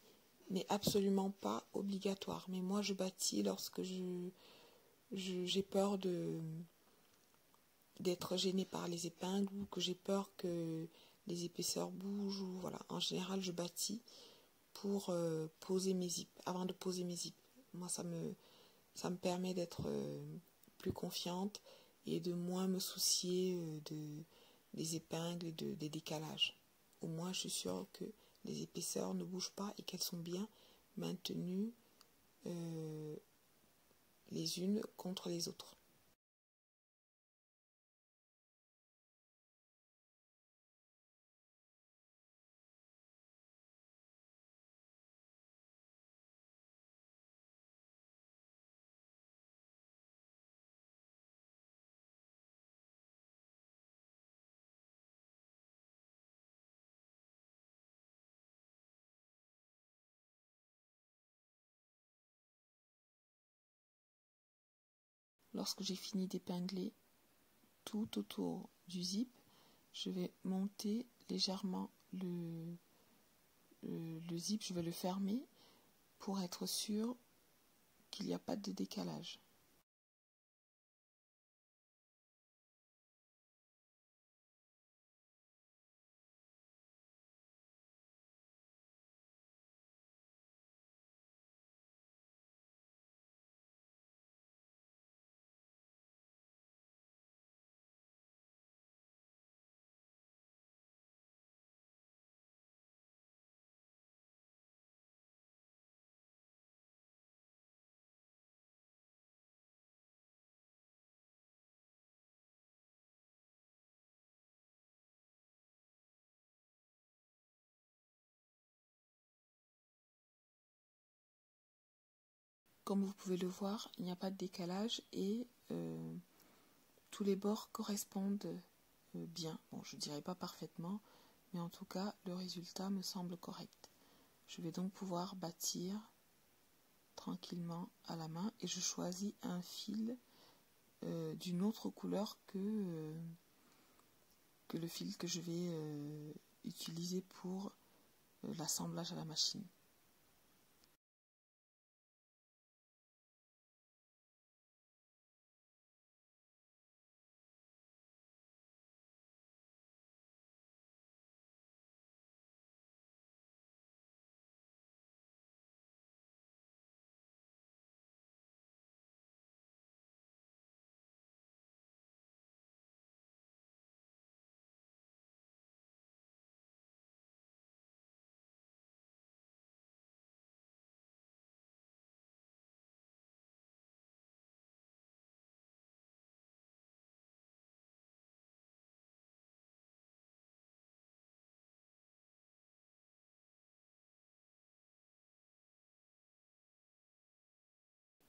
n'est absolument pas obligatoire, mais moi je bâtis lorsque j'ai peur d'être gênée par les épingles ou que j'ai peur que les épaisseurs bougent, ou voilà. En général je bâtis pour poser mes zips, avant de poser mes zips. Moi ça me permet d'être plus confiante et de moins me soucier des épingles et des décalages. Au moins je suis sûre que les épaisseurs ne bougent pas et qu'elles sont bien maintenues les unes contre les autres. lorsque j'ai fini d'épingler tout autour du zip, je vais monter légèrement le zip, je vais le fermer pour être sûr qu'il n'y a pas de décalage. Comme vous pouvez le voir, il n'y a pas de décalage et tous les bords correspondent bien. Bon, je ne dirais pas parfaitement, mais en tout cas, le résultat me semble correct. Je vais donc pouvoir bâtir tranquillement à la main et je choisis un fil d'une autre couleur que le fil que je vais utiliser pour l'assemblage à la machine.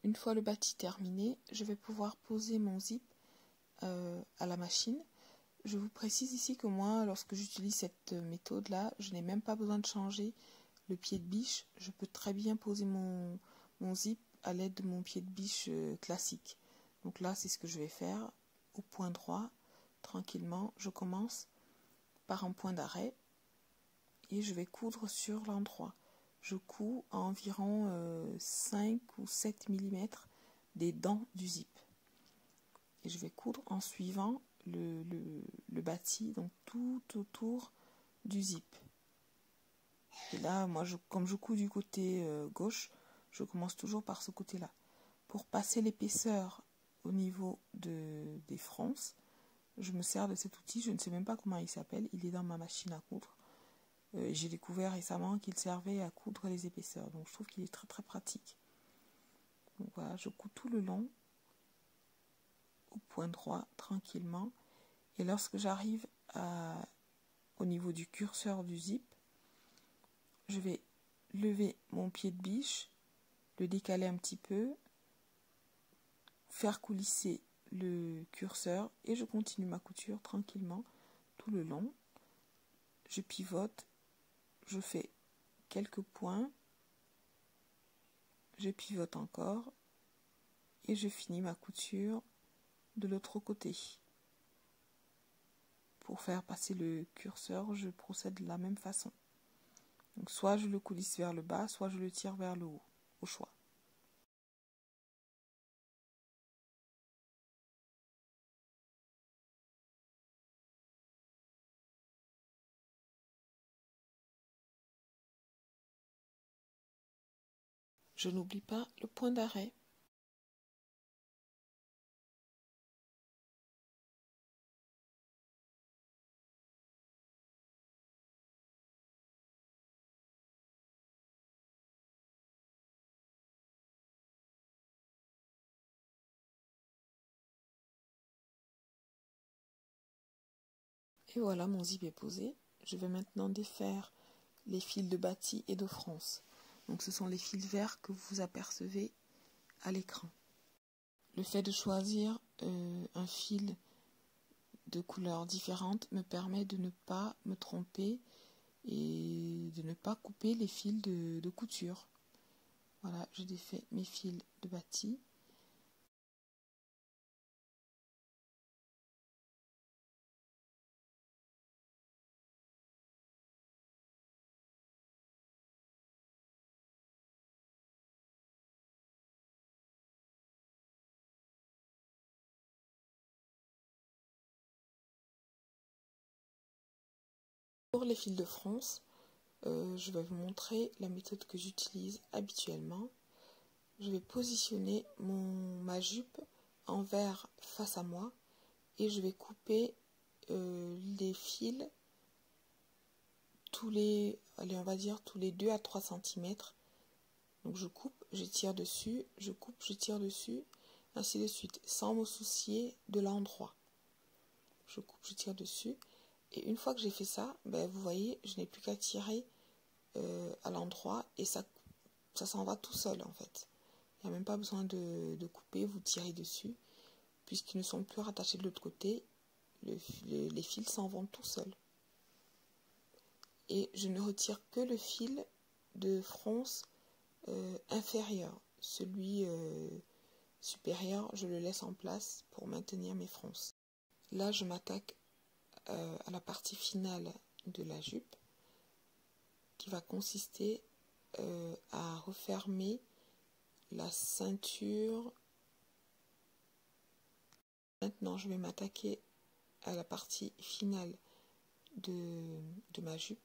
Une fois le bâti terminé, je vais pouvoir poser mon zip à la machine. Je vous précise ici que moi, lorsque j'utilise cette méthode-là, je n'ai même pas besoin de changer le pied de biche. Je peux très bien poser mon zip à l'aide de mon pied de biche classique. Donc là, c'est ce que je vais faire au point droit, tranquillement. Je commence par un point d'arrêt et je vais coudre sur l'endroit. Je couds à environ 5 ou 7 mm des dents du zip. Et je vais coudre en suivant le bâti, donc tout autour du zip. Et là, moi, comme je couds du côté gauche, je commence toujours par ce côté-là. Pour passer l'épaisseur au niveau des fronces, je me sers de cet outil, je ne sais même pas comment il s'appelle, il est dans ma machine à coudre. J'ai découvert récemment qu'il servait à coudre les épaisseurs, donc je trouve qu'il est très très pratique. Donc voilà, je couds tout le long, au point droit, tranquillement. Et lorsque j'arrive au niveau du curseur du zip, je vais lever mon pied de biche, le décaler un petit peu, faire coulisser le curseur et je continue ma couture tranquillement tout le long. Je pivote, je fais quelques points, je pivote encore et je finis ma couture de l'autre côté. Pour faire passer le curseur, je procède de la même façon. Donc soit je le coulisse vers le bas, soit je le tire vers le haut, au choix. Je n'oublie pas le point d'arrêt. Et voilà, mon zip est posé. Je vais maintenant défaire les fils de bâti et de fronce. Donc ce sont les fils verts que vous apercevez à l'écran. Le fait de choisir un fil de couleurs différentes me permet de ne pas me tromper et de ne pas couper les fils de couture. Voilà, je défais mes fils de bâti. Pour les fils de fronce, je vais vous montrer la méthode que j'utilise habituellement. Je vais positionner ma jupe envers face à moi et je vais couper les fils on va dire tous les 2 à 3 cm. Donc je coupe, je tire dessus, je coupe, je tire dessus, ainsi de suite, sans me soucier de l'endroit. Je coupe, je tire dessus. Et une fois que j'ai fait ça, vous voyez, je n'ai plus qu'à tirer à l'endroit et ça s'en va tout seul en fait. Il n'y a même pas besoin de couper, vous tirez dessus. Puisqu'ils ne sont plus rattachés de l'autre côté, les fils s'en vont tout seuls. Et je ne retire que le fil de fronce inférieur. Celui supérieur, je le laisse en place pour maintenir mes fronces. Là, je m'attaque à la partie finale de la jupe qui va consister à refermer la ceinture. Maintenant, je vais m'attaquer à la partie finale de ma jupe.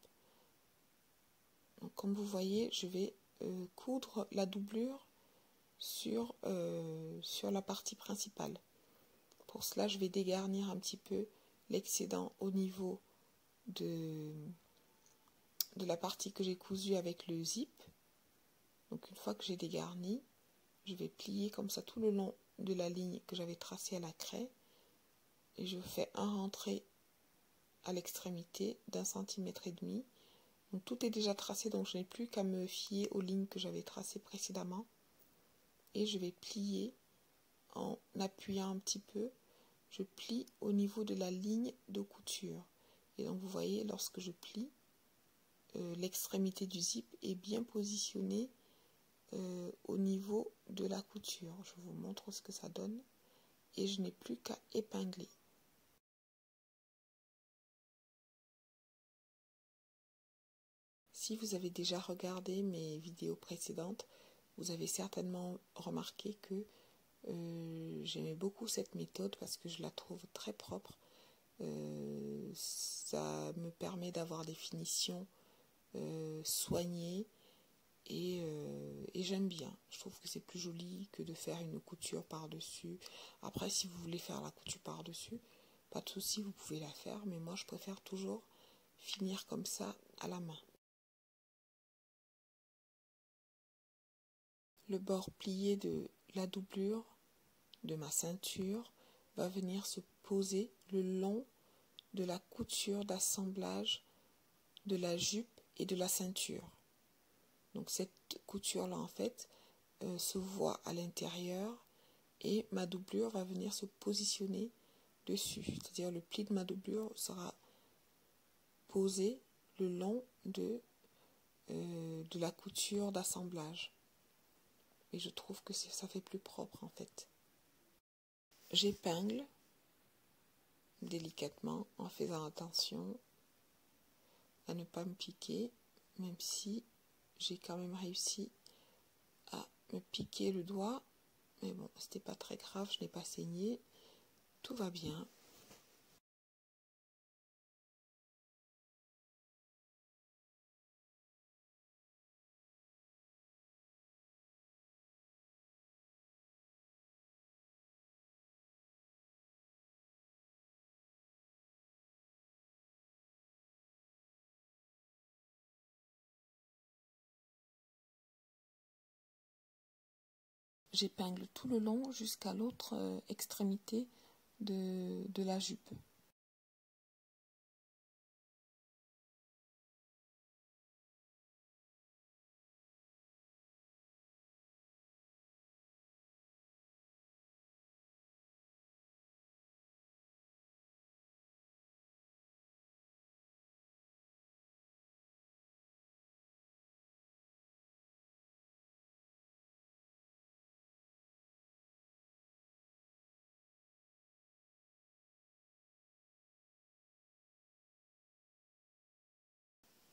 Donc, comme vous voyez, je vais coudre la doublure sur la partie principale. Pour cela, je vais dégarnir un petit peu l'excédent au niveau de la partie que j'ai cousue avec le zip. Donc une fois que j'ai dégarni, je vais plier comme ça tout le long de la ligne que j'avais tracée à la craie et je fais un rentré à l'extrémité d'1,5 cm. Donc tout est déjà tracé, donc je n'ai plus qu'à me fier aux lignes que j'avais tracées précédemment et je vais plier en appuyant un petit peu. Je plie au niveau de la ligne de couture et donc vous voyez, lorsque je plie, l'extrémité du zip est bien positionnée au niveau de la couture. Je vous montre ce que ça donne et je n'ai plus qu'à épingler. Si vous avez déjà regardé mes vidéos précédentes, vous avez certainement remarqué que j'aimais beaucoup cette méthode parce que je la trouve très propre. Ça me permet d'avoir des finitions soignées et j'aime bien. Je trouve que c'est plus joli que de faire une couture par-dessus. Après, si vous voulez faire la couture par-dessus, pas de souci, vous pouvez la faire, mais moi je préfère toujours finir comme ça à la main. Le bord plié de la doublure de ma ceinture va venir se poser le long de la couture d'assemblage de la jupe et de la ceinture. Donc cette couture là en fait se voit à l'intérieur et ma doublure va venir se positionner dessus, c'est-à-dire le pli de ma doublure sera posé le long de la couture d'assemblage et je trouve que ça fait plus propre en fait. J'épingle délicatement en faisant attention à ne pas me piquer, même si j'ai quand même réussi à me piquer le doigt, mais bon, c'était pas très grave, je n'ai pas saigné, tout va bien. J'épingle tout le long jusqu'à l'autre extrémité de la jupe.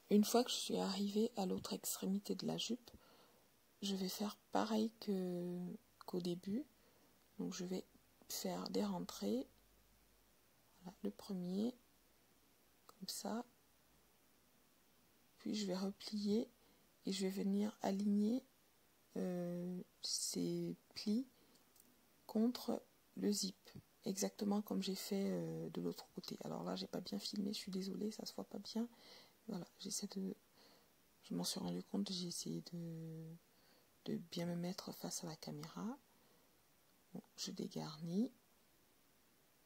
Une fois que je suis arrivée à l'autre extrémité de la jupe, je vais faire pareil qu'au début. Donc je vais faire des rentrées. Voilà, le premier, comme ça. puis je vais replier et je vais venir aligner ces plis contre le zip, exactement comme j'ai fait de l'autre côté. Alors là, j'ai pas bien filmé, je suis désolée, ça se voit pas bien. Voilà, je m'en suis rendu compte, j'ai essayé de bien me mettre face à la caméra. Bon, je dégarnis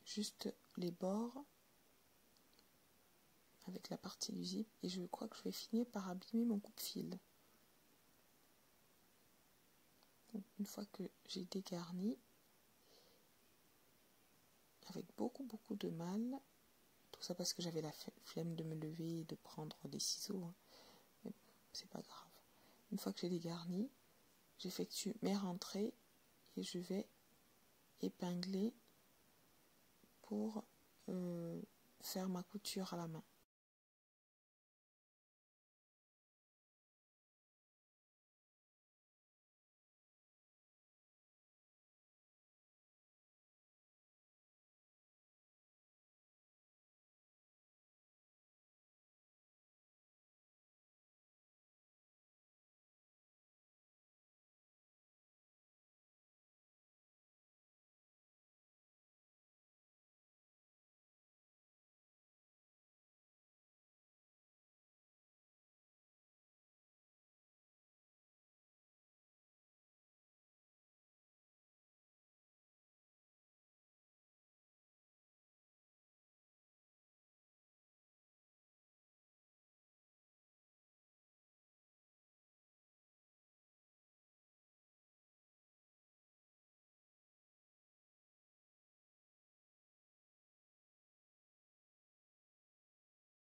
juste les bords avec la partie du zip et je crois que je vais finir par abîmer mon coupe-fil. Une fois que j'ai dégarni, avec beaucoup de mal, tout ça parce que j'avais la flemme de me lever et de prendre des ciseaux, hein. Mais bon, c'est pas grave. Une fois que j'ai dégarni, j'effectue mes rentrées et je vais épingler pour faire ma couture à la main.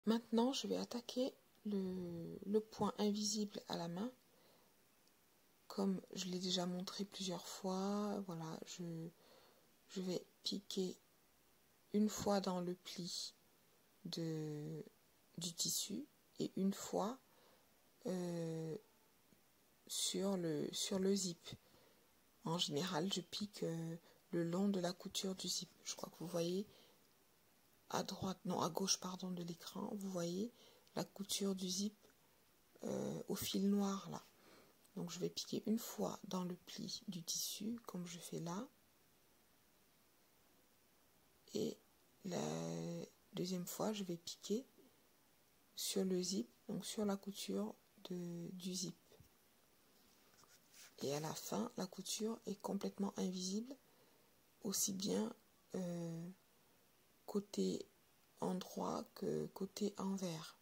Maintenant, je vais attaquer le point invisible à la main. Comme je l'ai déjà montré plusieurs fois, voilà, je vais piquer une fois dans le pli du tissu et une fois sur le zip. En général, je pique le long de la couture du zip. Je crois que vous voyez à gauche pardon, de l'écran, vous voyez la couture du zip au fil noir là. Donc je vais piquer une fois dans le pli du tissu, comme je fais là. Et la deuxième fois, je vais piquer sur le zip, donc sur la couture du zip. Et à la fin, la couture est complètement invisible, aussi bien côté endroit que côté envers.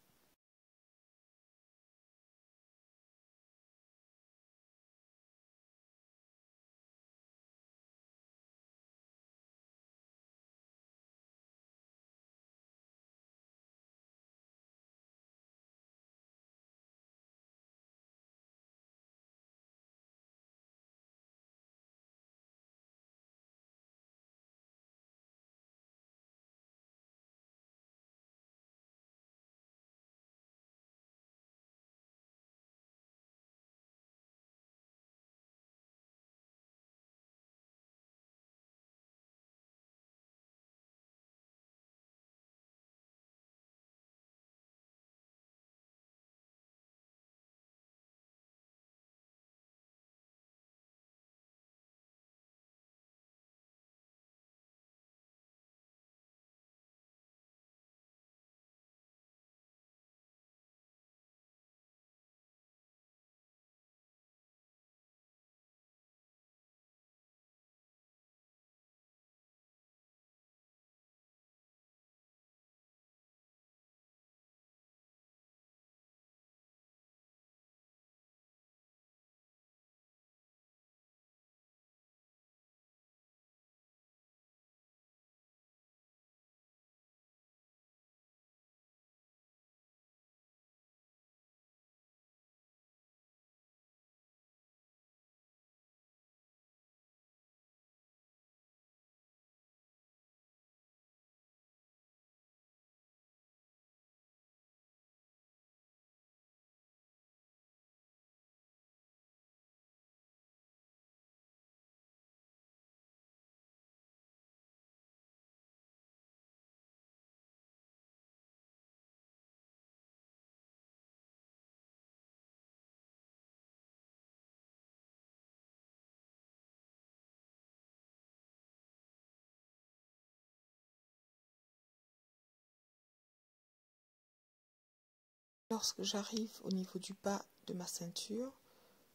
Lorsque j'arrive au niveau du bas de ma ceinture,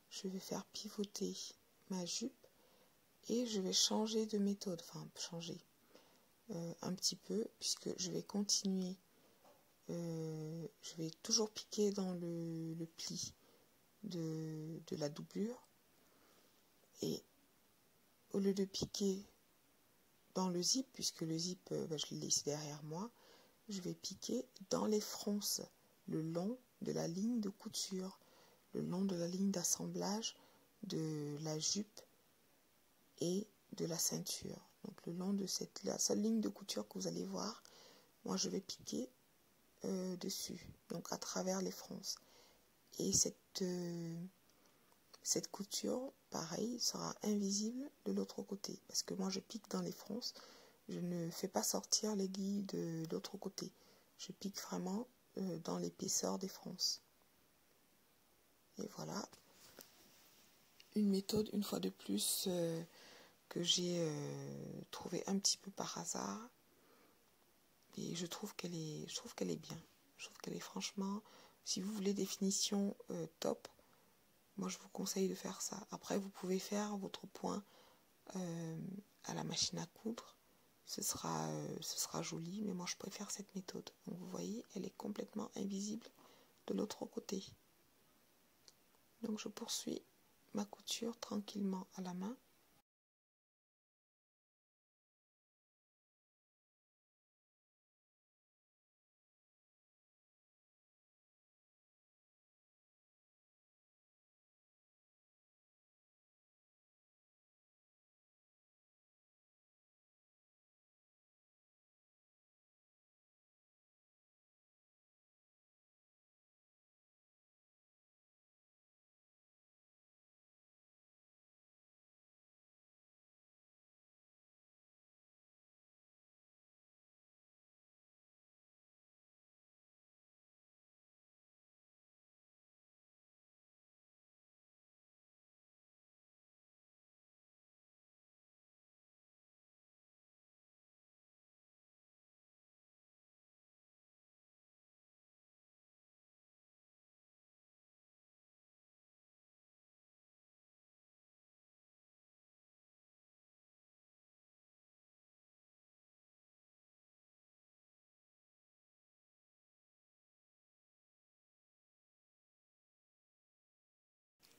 je vais faire pivoter ma jupe et je vais changer de méthode, enfin changer un petit peu, puisque je vais continuer, je vais toujours piquer dans le pli de la doublure, et au lieu de piquer dans le zip, puisque le zip je l'ai laissé derrière moi, je vais piquer dans les fronces, le long de la ligne de couture, le long de la ligne d'assemblage de la jupe et de la ceinture. Donc le long de la seule ligne de couture que vous allez voir, moi je vais piquer dessus, donc à travers les fronces. Et cette couture, pareil, sera invisible de l'autre côté, parce que moi je pique dans les fronces, je ne fais pas sortir l'aiguille de l'autre côté. Je pique vraiment dans l'épaisseur des fronces. Et voilà, une méthode, une fois de plus, que j'ai trouvée un petit peu par hasard. Et je trouve qu'elle est bien. Je trouve qu'elle est franchement, si vous voulez des finitions top, moi je vous conseille de faire ça. Après, vous pouvez faire votre point à la machine à coudre. Ce sera joli, mais moi je préfère cette méthode. Donc vous voyez, elle est complètement invisible de l'autre côté. Donc je poursuis ma couture tranquillement à la main.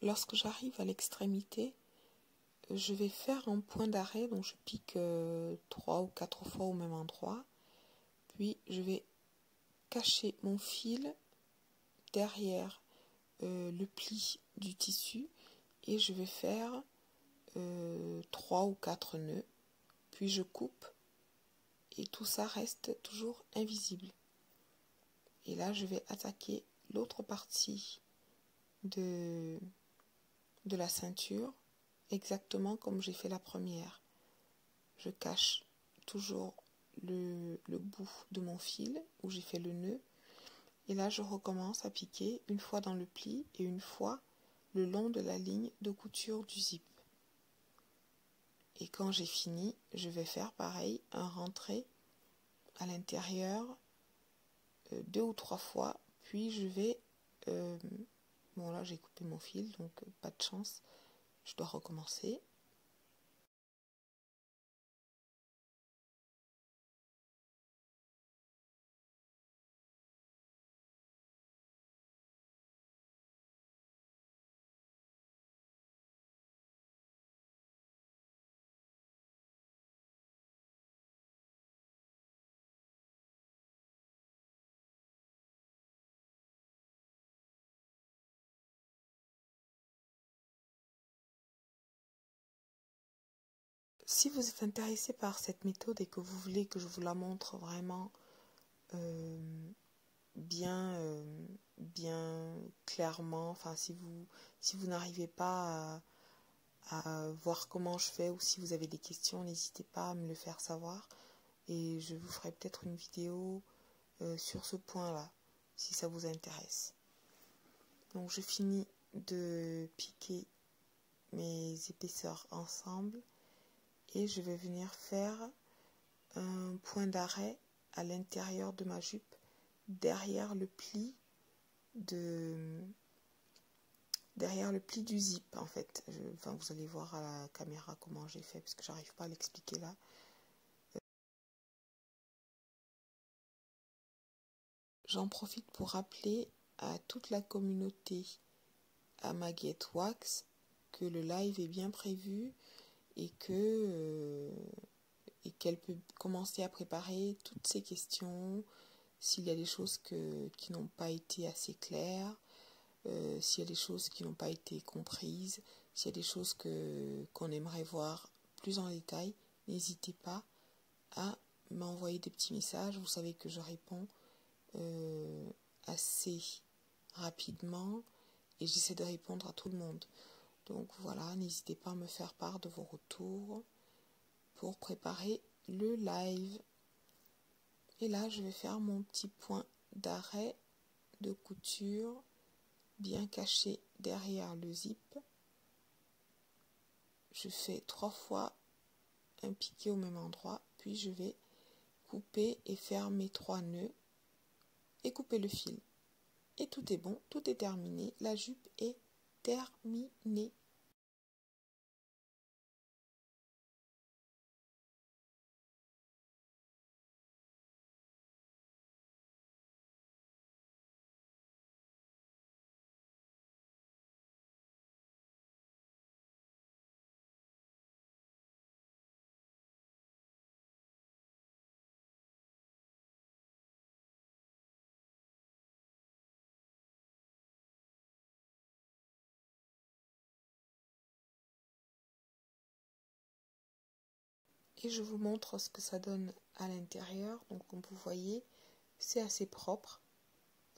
Lorsque j'arrive à l'extrémité, je vais faire un point d'arrêt, donc je pique 3 ou 4 fois au même endroit, puis je vais cacher mon fil derrière le pli du tissu et je vais faire 3 ou 4 nœuds, puis je coupe et tout ça reste toujours invisible. Et là je vais attaquer l'autre partie de la ceinture exactement comme j'ai fait la première. Je cache toujours le bout de mon fil où j'ai fait le nœud et là je recommence à piquer une fois dans le pli et une fois le long de la ligne de couture du zip. Et quand j'ai fini, je vais faire pareil, un rentré à l'intérieur 2 ou 3 fois, puis je vais bon là j'ai coupé mon fil donc pas de chance, je dois recommencer. Si vous êtes intéressé par cette méthode et que vous voulez que je vous la montre vraiment bien clairement, enfin si vous n'arrivez pas à voir comment je fais ou si vous avez des questions, n'hésitez pas à me le faire savoir et je vous ferai peut-être une vidéo sur ce point-là si ça vous intéresse. Donc je finis de piquer mes épaisseurs ensemble et je vais venir faire un point d'arrêt à l'intérieur de ma jupe derrière le pli derrière le pli du zip en fait. Enfin, vous allez voir à la caméra comment j'ai fait parce que j'arrive pas à l'expliquer là. J'en profite pour rappeler à toute la communauté Amaguette Wax que le live est bien prévu et qu'elle peut commencer à préparer toutes ces questions, s'il y a des choses qui n'ont pas été assez claires, s'il y a des choses qui n'ont pas été comprises, s'il y a des choses qu'on aimerait voir plus en détail, n'hésitez pas à m'envoyer des petits messages. Vous savez que je réponds assez rapidement et j'essaie de répondre à tout le monde. Donc voilà, n'hésitez pas à me faire part de vos retours pour préparer le live. Et là, je vais faire mon petit point d'arrêt de couture bien caché derrière le zip. Je fais 3 fois un piqué au même endroit, puis je vais couper et faire mes 3 nœuds et couper le fil. Et tout est bon, tout est terminé, la jupe est terminée. Et je vous montre ce que ça donne à l'intérieur. Donc comme vous voyez, c'est assez propre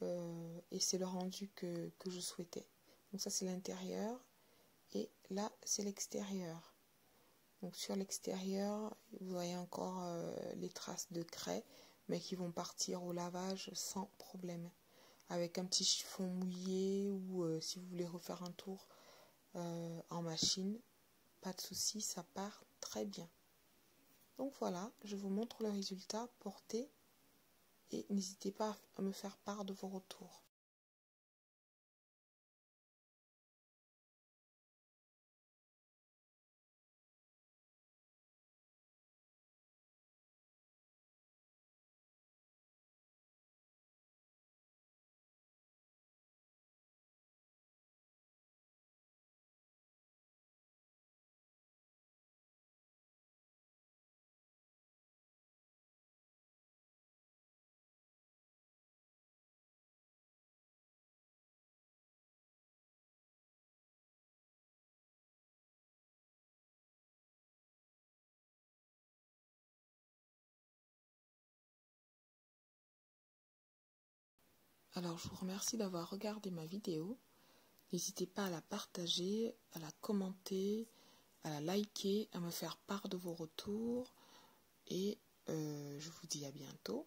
et c'est le rendu que je souhaitais. Donc ça c'est l'intérieur et là c'est l'extérieur. Donc sur l'extérieur, vous voyez encore les traces de craie, mais qui vont partir au lavage sans problème. Avec un petit chiffon mouillé ou si vous voulez refaire un tour en machine, pas de souci, ça part très bien. Donc voilà, je vous montre le résultat porté et n'hésitez pas à me faire part de vos retours. Alors je vous remercie d'avoir regardé ma vidéo. N'hésitez pas à la partager, à la commenter, à la liker, à me faire part de vos retours. Et je vous dis à bientôt.